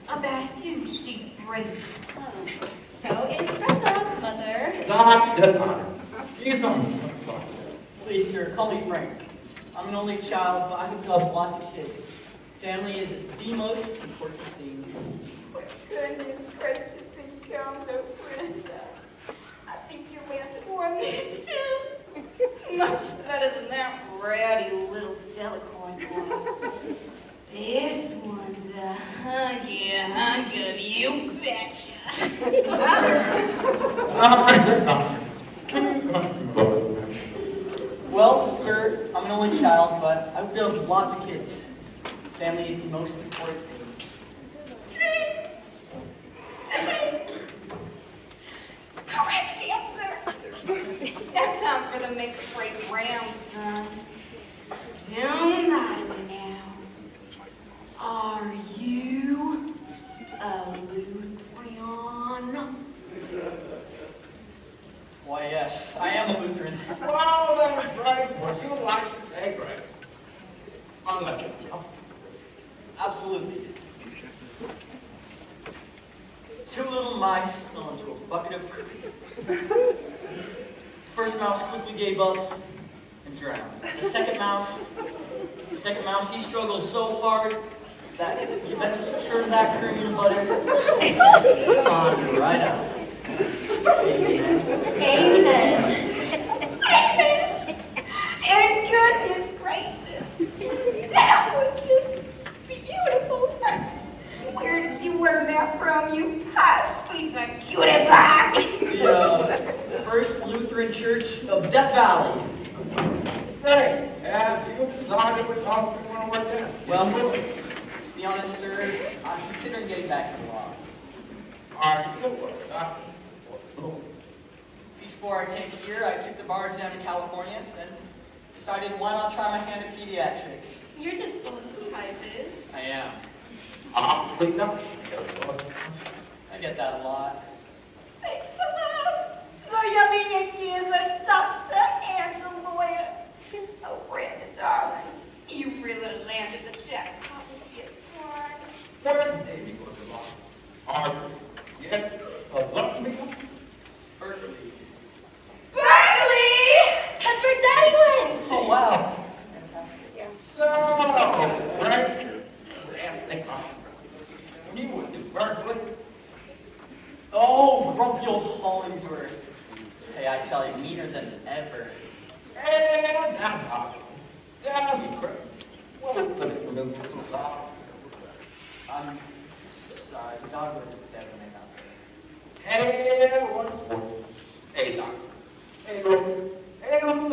about who she brings home. So it's Brenda, Mother. Dr. Connor. Please, sir, call me Frank. I'm an only child, but I've got lots of kids. Family is the most important thing. Goodness gracious and Count Brenda. I think your man's won this too. Much better than that rowdy little Delacorn boy. This one's a hunk of you betcha. Well, sir, I'm an only child, but I've got lots of kids. Family is the most important thing. Correct answer. Now time for the make or break round, son. Don't lie to me now. Are you a Lutheran? Why, yes, I am a Lutheran. Well, then, Greg, would you like to say grace? Unless you know. Absolutely. Two little mice fell into a bucket of cream. First mouse quickly gave up and drowned. The second mouse, he struggled so hard that he eventually turned that cream into butter. On right out. Amen. And goodness gracious, that was just beautiful. Where did you learn that from, you hush piece of cutie pie? The First Lutheran Church of Death Valley. Hey, have you decided which hospital you want to work in? Well, to be honest, sir, I'm considering getting back to the law. Are you Before I came here, I took the bar exam in California, then decided why not try my hand at pediatrics. You're just full of surprises. I am. I get that a lot. Sakes alive! So you mean he is a doctor and a lawyer? Oh, Brenda, darling, you really landed the jackpot with this one. What name was the law? Are you yet a lucky? Berkeley. Berkeley! That's where Daddy went! Oh, wow. Fantastic. So, right? You went to Berkeley? Oh, grumpy old Hollingsworth. Hey, I tell you, meaner than ever. And I'm talking. Down you crazy. Well, put it for them. I'm sorry, the dog was dead when I got there. Hey, what's for? Hey, doctor. Hey, Lord. Hey, Lord.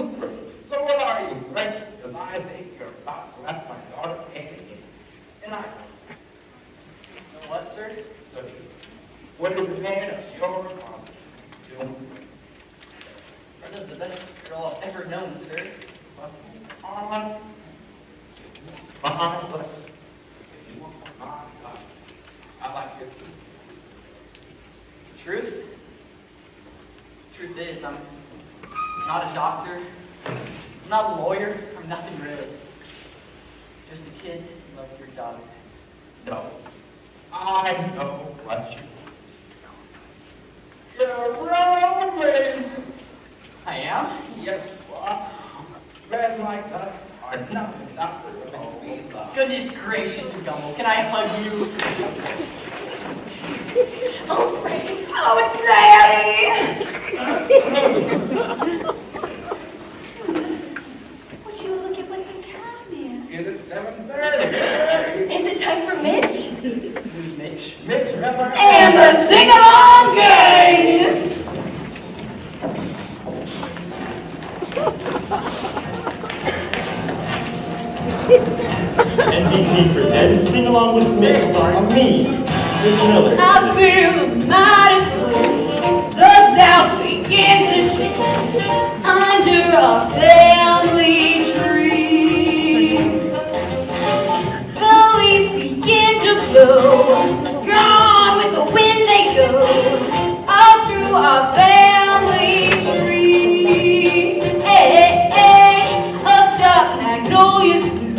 So what are you, right? Because I think you're about to let my daughter take it in. And I... What, sir? What is the man of your doing? Brenda's the best girl I've ever known, sir. On my Truth is, I'm not a doctor, I'm not a lawyer, I'm nothing really. Just a kid who loves your daughter. No. I know what you You're rolling. I am? Yes, red like us are nothing after all we love. Goodness gracious, Gumble, can I hug you? Oh, Frank. Oh, Daddy. Would you look at what the time is? It's 7:30. Is it time for Mitch? Who's Mitch? Mitch Miller. And the sing-along game! NBC presents Sing Along with Mitch, starring me, Mitch Miller. I feel mighty blue. The South begins to shake under a family tree. The leaves begin to blow. Gone with the wind they go. All through our family tree. Hey, hey, hey. Up top magnolias blue.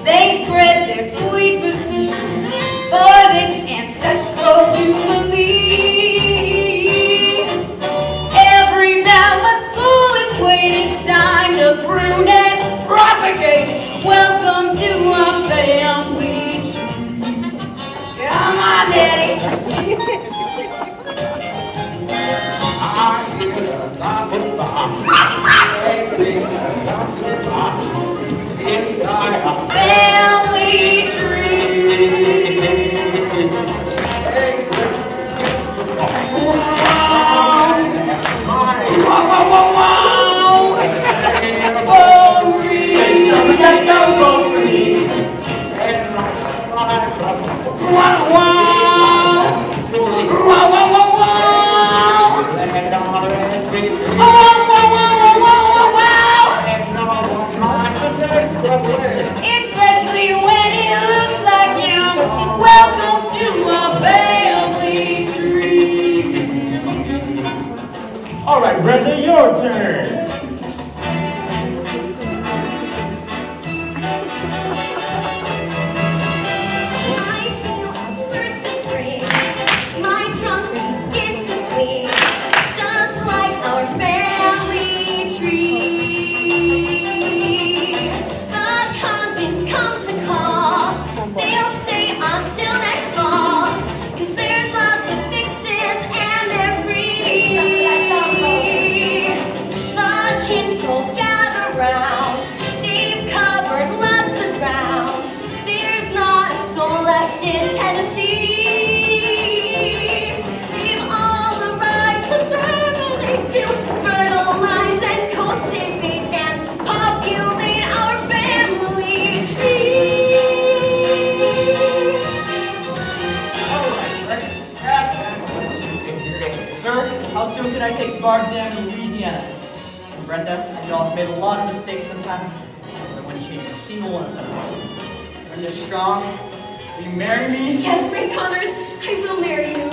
They spread their sweet perfume for this ancestral jubilee. Every bell must pull its weight. It's time to prune and propagate. Welcome to our family tree. Come on, Daddy. I hear a lot of bombs. Everything a lot of bombs. Inside a Family tree. Say something that don't go for me. And like a fly from wow, wow. Wow, wow, wow, wow. Let all everything. Wow, wow, wow, wow, wow, wow. And no one minds the next away. Especially when it looks like you. Welcome to our family tree. All right, Brenda, your turn. I feel a burst of spring. My trunk begins to swing, just like our family tree. The cousins come to call. They'll stay until next fall, 'cause there's lots of fixins and they're free. The kinfolk gather round. They've covered lots of ground. There's not a soul left in Tennessee. They've all arrived to Germany to fertilize and cultivate and populate our family tree. Sir, how soon can I take the bar exam in Louisiana? Brenda, I know I've made a lot of mistakes in the past, but I wouldn't change a single one of them. Brenda Strong, will you marry me? Yes, Frank Connors, I will marry you.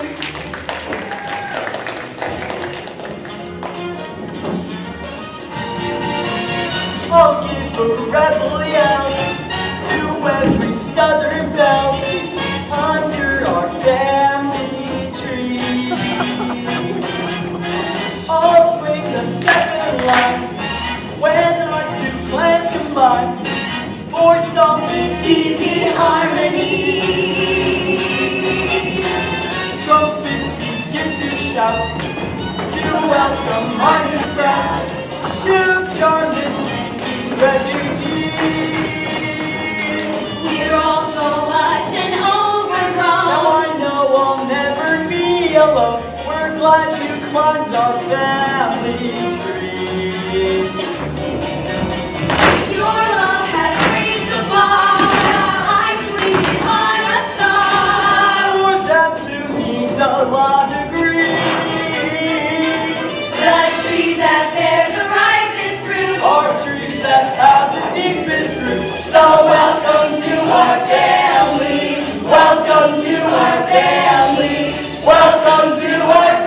I'll give a rebel yell to every southern belle under our family tree. I'll swing the second line when our two plans combine for something Easy harmony. Trumpets begin to shout to welcome Marcus Brown to charm this sweet refugee. We're all so lush and overgrown. Now I know I'll never be alone. We're glad you climbed our family tree. Your love has raised the bar. I swing it on a star. For that soon needs a law degree. The trees that bear the ripest fruit Our trees that have the deepest roots. So welcome to our family. Welcome to our family. Welcome to our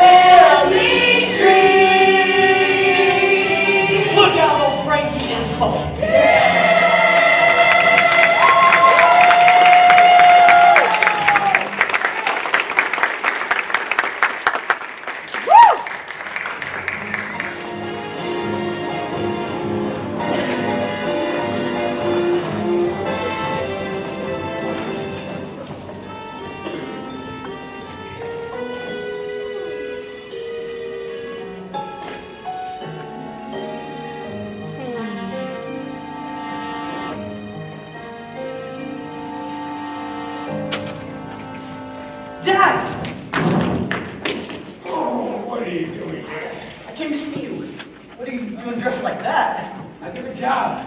you doing here? I came to see you. What are you doing dressed like that? I took a job.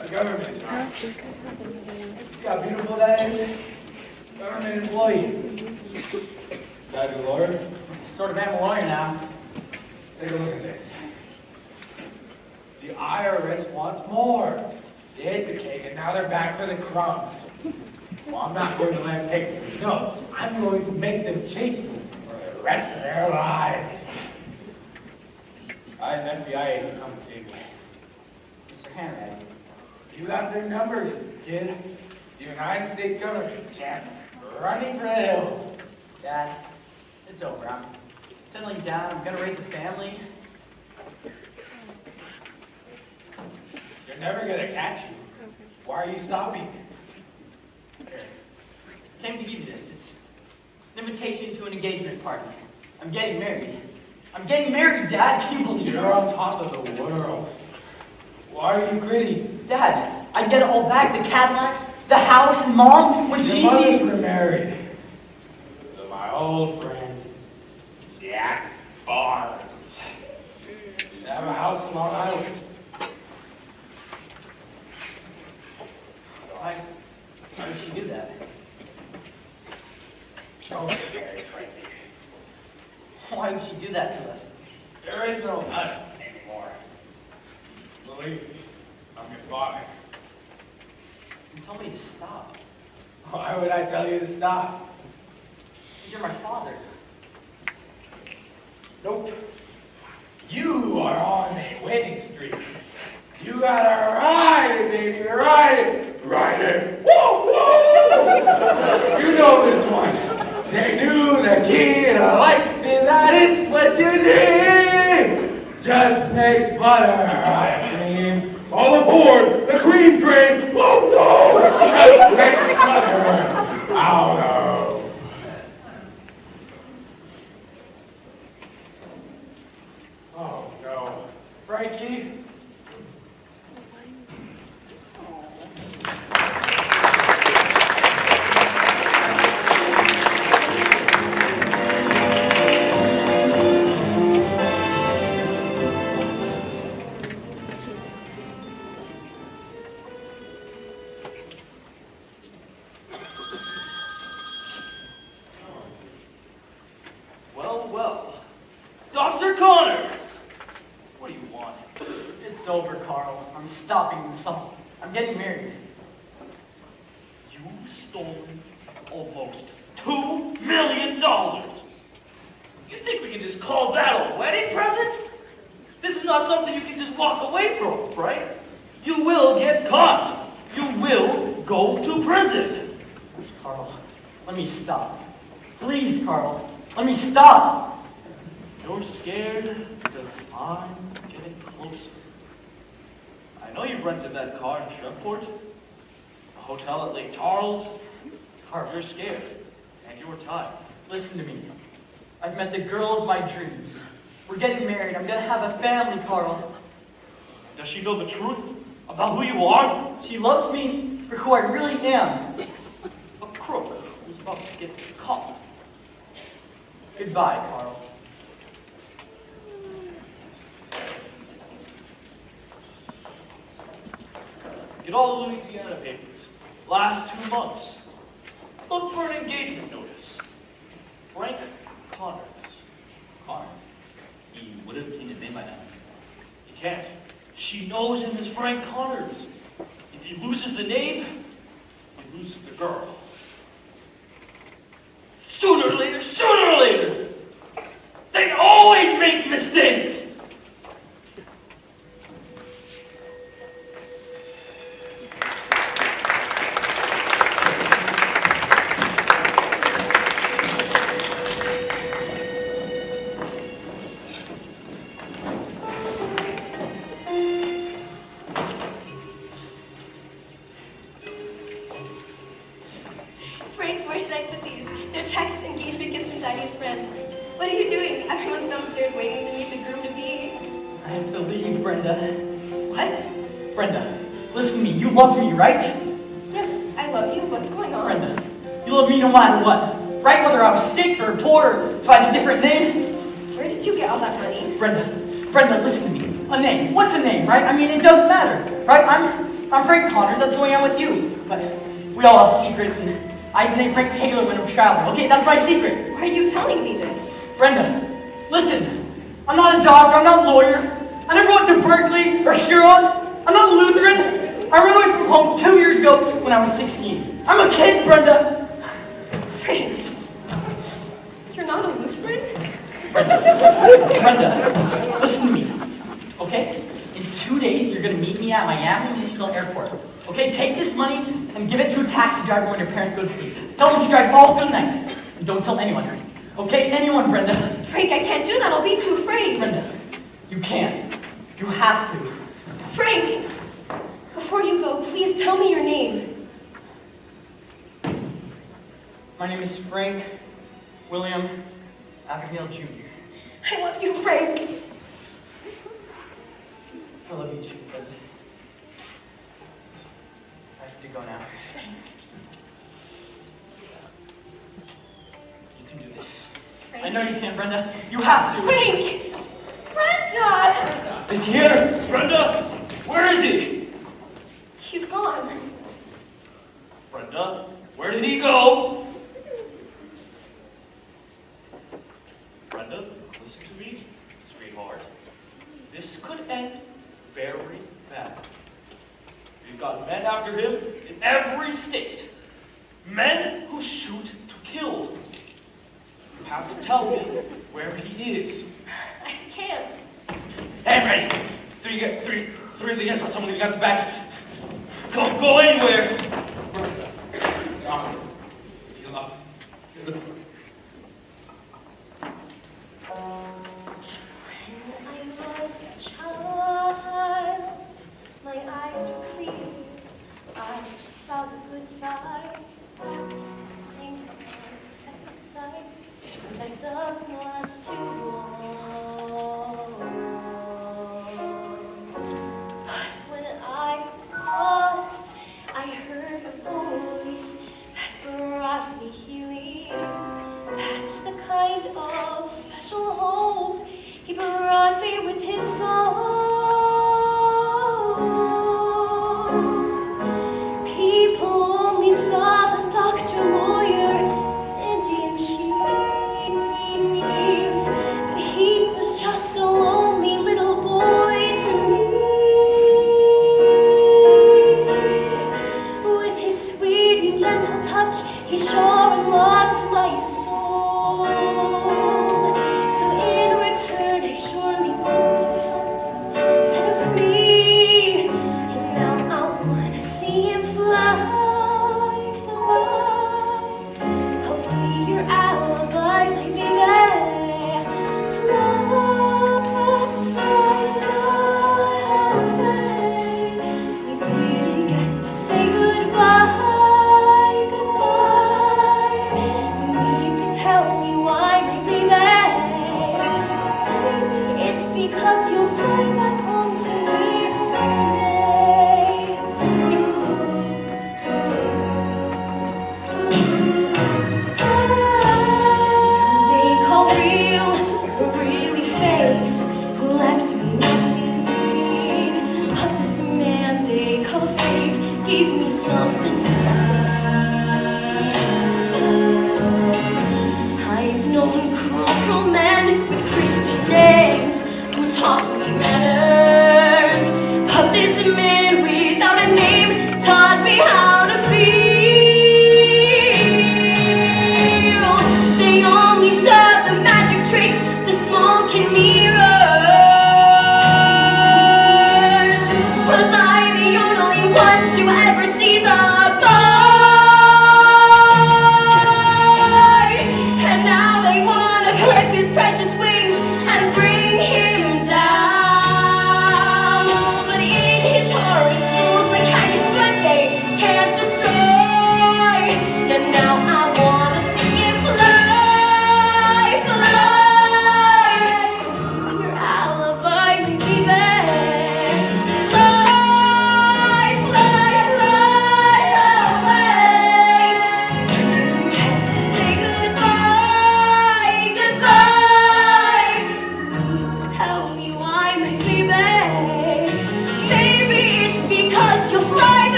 A government job. See how beautiful that is? Government employee. Got a lawyer? Sort of am a lawyer now. Take a look at this. The IRS wants more. They ate the cake and now they're back for the crumbs. Well, I'm not going to let them take it. No, I'm going to make them chase me for the rest of their lives. I had an FBI agent come and save me. Mr. Hanrad. You got their numbers, kid. The United States government, champ, running for the hills. Dad, it's over. I'm settling down. I'm gonna raise a family. They're never gonna catch you. Why are you stopping? Here. I came to give you this. It's an invitation to an engagement party. I'm getting married. I'm getting married, Dad. Can you believe it? You're on top of the world. Why are you gritty? Dad, I get it all back. The Cadillac, the house, and Mom, when she Your sees... mother's remarried to my old friend, Jack Barnes. They have a house in Long Island. Why did she do that? Don't get married, Frankie. Why would she do that to us? There is no us anymore. Believe me, I'm your father. You told me to stop. Why would I tell you to stop? Because you're my father. Nope. You are on a winning streak. You gotta ride it, baby, ride it, ride it. Woo, woo! You know this one. They knew the key to life is that it's what you dream. Just make butter, I cream. All aboard the cream train. Whoa, no! Just make butter out of. Oh no, Frankie. Well, well. Dr. Connors! What do you want? It's over, Carl. I'm stopping this all. I'm getting married. You've stolen almost $2 million. You think we can just call that a wedding present? This is not something you can just walk away from, right? You will get caught. You will go to prison. Carl, let me stop. Please, Carl, let me stop. You're scared because I'm getting closer. I know you've rented that car in Shreveport, a hotel at Lake Charles. Carl, you're scared, and you're tired. Listen to me. I've met the girl of my dreams. We're getting married. I'm gonna have a family, Carl. Does she know the truth about who you are? She loves me for who I really am. A crook who's about to get caught. Goodbye, Carl. Get all the Louisiana papers. Last 2 months. Look for an engagement notice. Frank Connors. Connor. He would have cleaned it in by now. He can't. She knows him as Frank Connors. If he loses the name, he loses the girl. Sooner or later, they always make mistakes. Frank, where should I put these? They're checks, engagement gifts from Daddy's friends. What are you doing? Everyone's downstairs waiting to meet the groom-to-be. I have to leave, Brenda. What? Brenda, listen to me. You love me, right? Yes, I love you. What's going on? Brenda, you love me no matter what. Right? Whether I was sick or poor or if I had a different name. Where did you get all that money. Brenda, listen to me. A name. What's a name, right? I mean, it doesn't matter, right? I'm Frank Connors. That's who I am with you. But we all have secrets, and I used to name Frank Taylor when I'm traveling. Okay, that's my secret. Why are you telling me this? Brenda, listen. I'm not a doctor. I'm not a lawyer. I never went to Berkeley or Huron. I'm not Lutheran. I ran away from home 2 years ago when I was 16. I'm a kid, Brenda. Frank, you're not a Lutheran? Brenda, listen to me, okay? In 2 days, you're gonna meet me at Miami International Airport. Okay, take this money and give it to a taxi driver when your parents go to sleep. Tell them to drive all through the night. And don't tell anyone. Okay, anyone, Brenda. Frank, I can't do that. I'll be too afraid. Brenda, you can. You have to. Frank, before you go, please tell me your name. My name is Frank William Abagnale Jr. I love you, Frank. I love you too, Brenda. I have to go now. Frank. You can do this. Frank. I know you can, Brenda. You have to. Frank! Brenda! Is he here? Brenda? Where is he? He's gone. Brenda, where did he go? Brenda, listen to me, sweetheart. This could end very bad. We've got men after him in every state. Men who shoot to kill. You have to tell me where he is. I can't. Hey, ready. Three of the guys, someone who got the back. Go anywhere. When I was a child, my eyes were clear. I saw the good side. That's think of second sight. That does not last too long. But when I was lost, I heard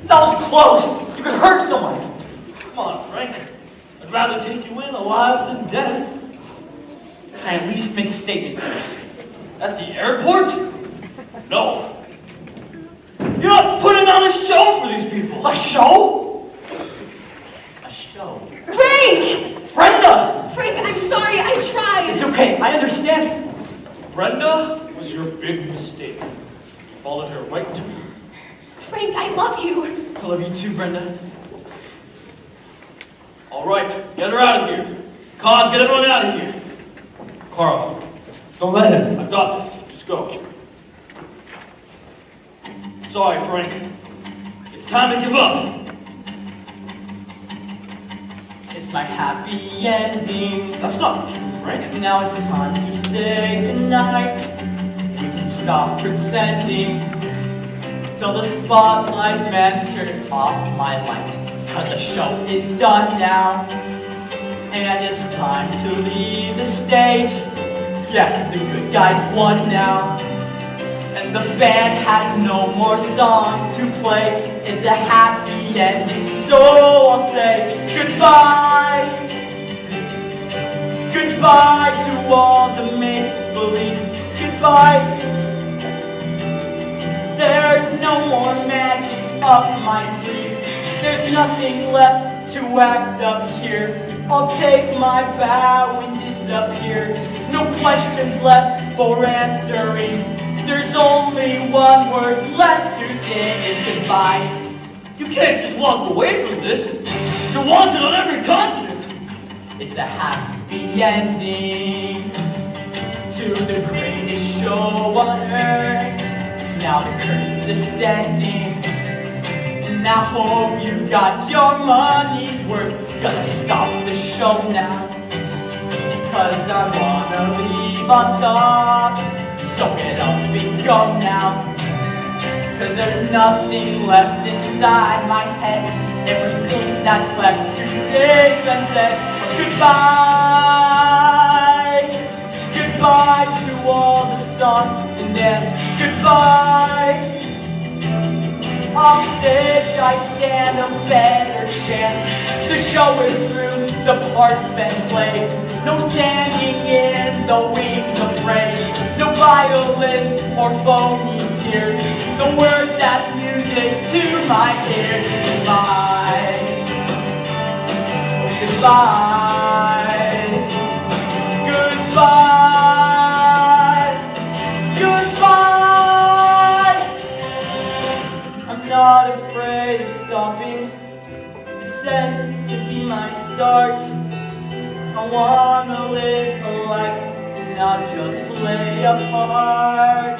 That was close. You could hurt someone. Come on, Frank. I'd rather take you in alive than dead. Can I at least make a statement first? At the airport? No. You're not putting on a show for these people. A show? A show. Frank! Brenda! Frank, I'm sorry, I tried. It's okay, I understand. Brenda was your big mistake. You followed her right to me. Frank, I love you. I love you too, Brenda. All right, get her out of here. Con, get everyone out of here. Carl, don't let him. I've got this. Just go. Sorry, Frank. It's time to give up. It's my happy ending. That's not true, Frank. Now it's time to say goodnight. We can stop pretending till the spotlight man turned off my light. Cause the show is done now, and it's time to leave the stage. Yeah, the good guys won now, and the band has no more songs to play. It's a happy ending, so I'll say goodbye. Goodbye to all the make-believe. Goodbye. There's no more magic up my sleeve. There's nothing left to act up here. I'll take my bow and disappear. No questions left for answering. There's only one word left to say is goodbye. You can't just walk away from this. You're wanted on every continent. It's a happy ending to the greatest show on earth. Now the curtain's descending, and I hope you got your money's worth. Gonna stop the show now, cause I wanna leave on top. So get up and go now, cause there's nothing left inside my head. Everything that's left to say been said. Goodbye. Goodbye to all the song and dance. Goodbye. Off stage I stand a better chance. The show is through, the part's been played. No standing in the wings afraid. No violins or phony tears. The word that's music to my ears. Goodbye. Goodbye. Goodbye. I'm not afraid of stopping. I said it'd be my start. I wanna live a life, not just play a part.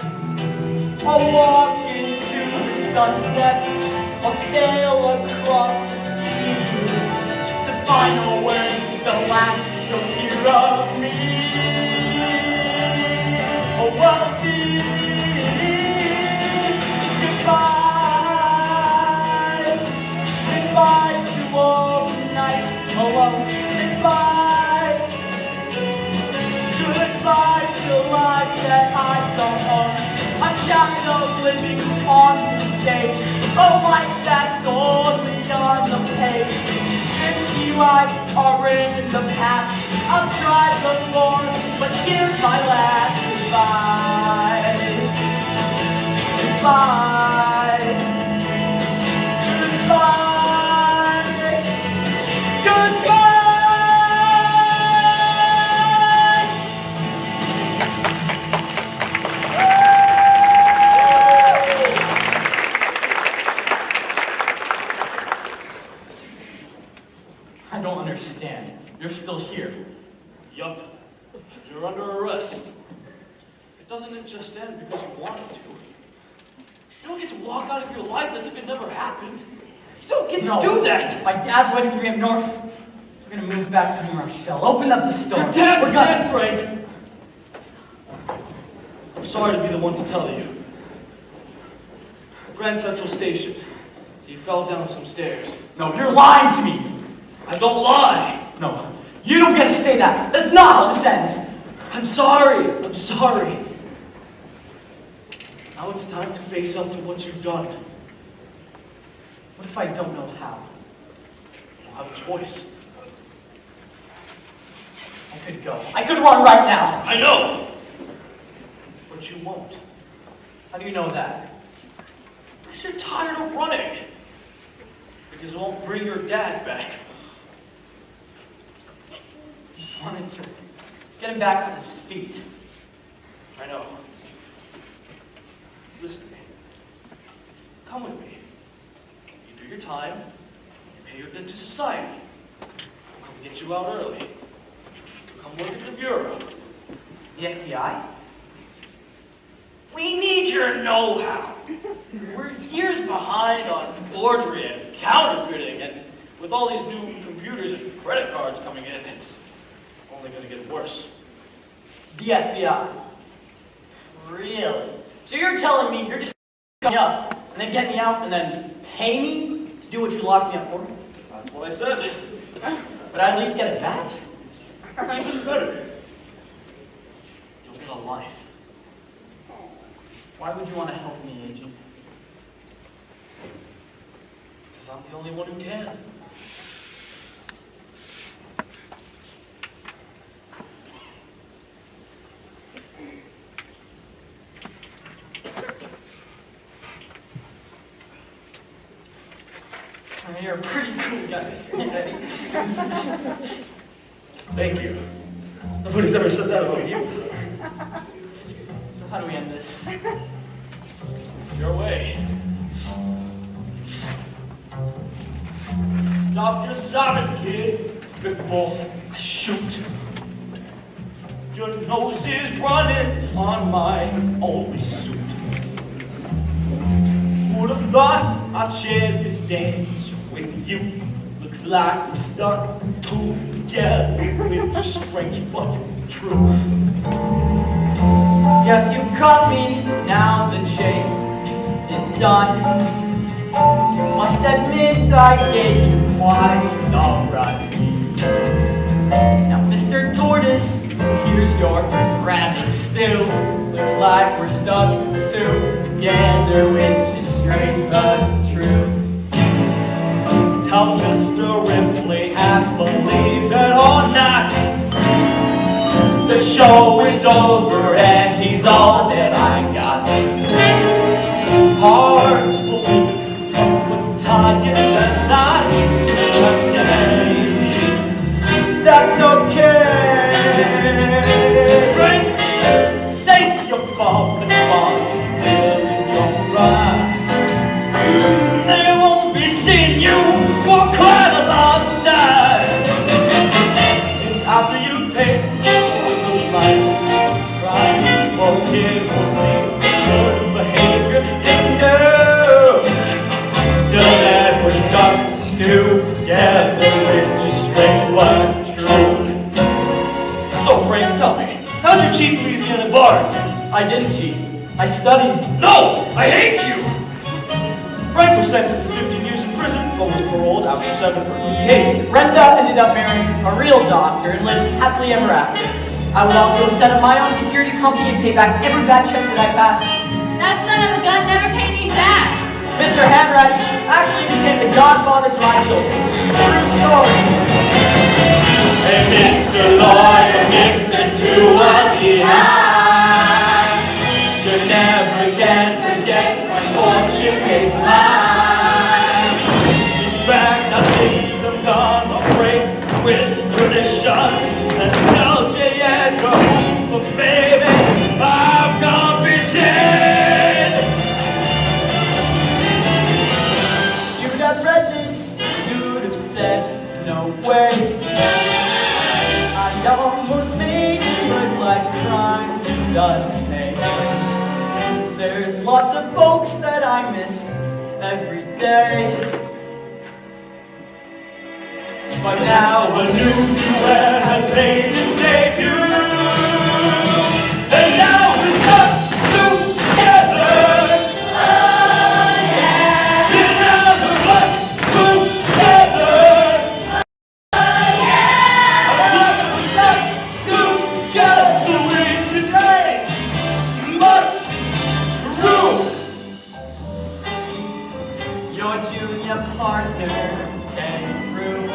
I'll walk into the sunset. I'll sail across the sea. The final word, the last you'll hear of me. Oh, I'll be goodbye. Goodbye to all the night alone. Goodbye. Goodbye to life that I don't own. I'm tired of living on the stage. A life that's only on the page. 50 lives are in the past. I'll try before, but here's my last goodbye. Goodbye. Goodbye. Goodbye. I don't understand. You're still here. Yup. You're under arrest. It doesn't just end because you wanted to. You don't get to walk out of your life as if it never happened. You don't get to do that. My dad's waiting for me up north. We're gonna move back to New Rochelle. Open up the store. Your dad's We're gonna- dead, Frank. I'm sorry to be the one to tell you. Grand Central Station. He fell down some stairs. No, you're lying to me. I don't lie. No, you don't get to say that. That's not how this ends. I'm sorry. I'm sorry. Now it's time to face up to what you've done. What if I don't know how? You'll have a choice. I could go. I could run right now. I know! But you won't. How do you know that? Because you're tired of running. Because it won't bring your dad back. Just wanted to get him back on his feet. I know. Listen to me. Come with me. You do your time. You pay your debt to society. We'll come get you out early. You'll come work at the bureau. The FBI? We need your know-how. We're years behind on forgery and counterfeiting, and with all these new computers and credit cards coming in, it's only going to get worse. The FBI? Really? So you're telling me you're just me up and then get me out and then pay me to do what you locked me up for? That's what I said. But I at least get it back? Even better. You'll get a life. Why would you want to help me, Agent? Because I'm the only one who can. You're a pretty cool guy, Eddie. Thank you. Nobody's ever said that about you. So how do we end this? Your way. Stop your sobbing, kid, before I shoot. Your nose is running on my only suit. Would have thought I'd share this dance with you. Looks like we're stuck together with strange but true. Yes, you caught me, now the chase is done. You must admit I gave you quite a run. Now, Mr. Tortoise, here's your rabbit stew. Looks like we're stuck together, which is strange but true. Tell Mr. Ripley and believe it or not, the show is over and he's all that I got. Hard to believe it's but tired and not okay. That's okay. Frank, thank you for the fun, still you don't run. They won't be seeing you for quite a long time. And after you pay for the life, crying for kid will see good behavior. And no, till then we're stuck together, which is strange but true. So Frank, tell me, how'd you cheat Louisiana bars? I didn't cheat. I studied. No! I hate you! Frank was sentenced to 15 years in prison, but was paroled after 7 for behavior. Brenda ended up marrying a real doctor and lived happily ever after. I would also set up my own security company and pay back every bad check that I passed. That son of a gun never paid me back. Mr. Hanratty actually became the godfather to my children. True story. Hey, Mr. Lawyer, Mr. Two of the Eye, you never can forget when fortune is mine. In fact, I think I'm gonna break with tradition and tell J. Edgar, but baby, I've gone fishing. You'd have read this, you'd have said, no way. I almost made it look like crime does pay. There's lots of folks that I miss every day. But now a new duet has made its debut. And now we're stuck together. Oh yeah. You never left together. Oh yeah. We're stuck together, which is strange but true. You're Julia. me a partner, kangaroo.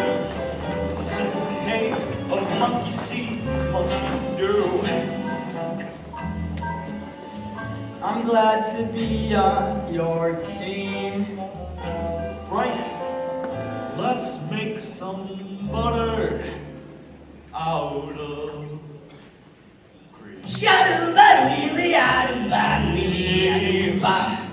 A simple case of monkey see, monkey do. I'm glad to be on your team. Frank, let's make some butter out of cream. Shadoo-ba-doo-wheelie-ah-doo-ba-doo-wheelie-ah-doo-ba.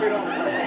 straight on.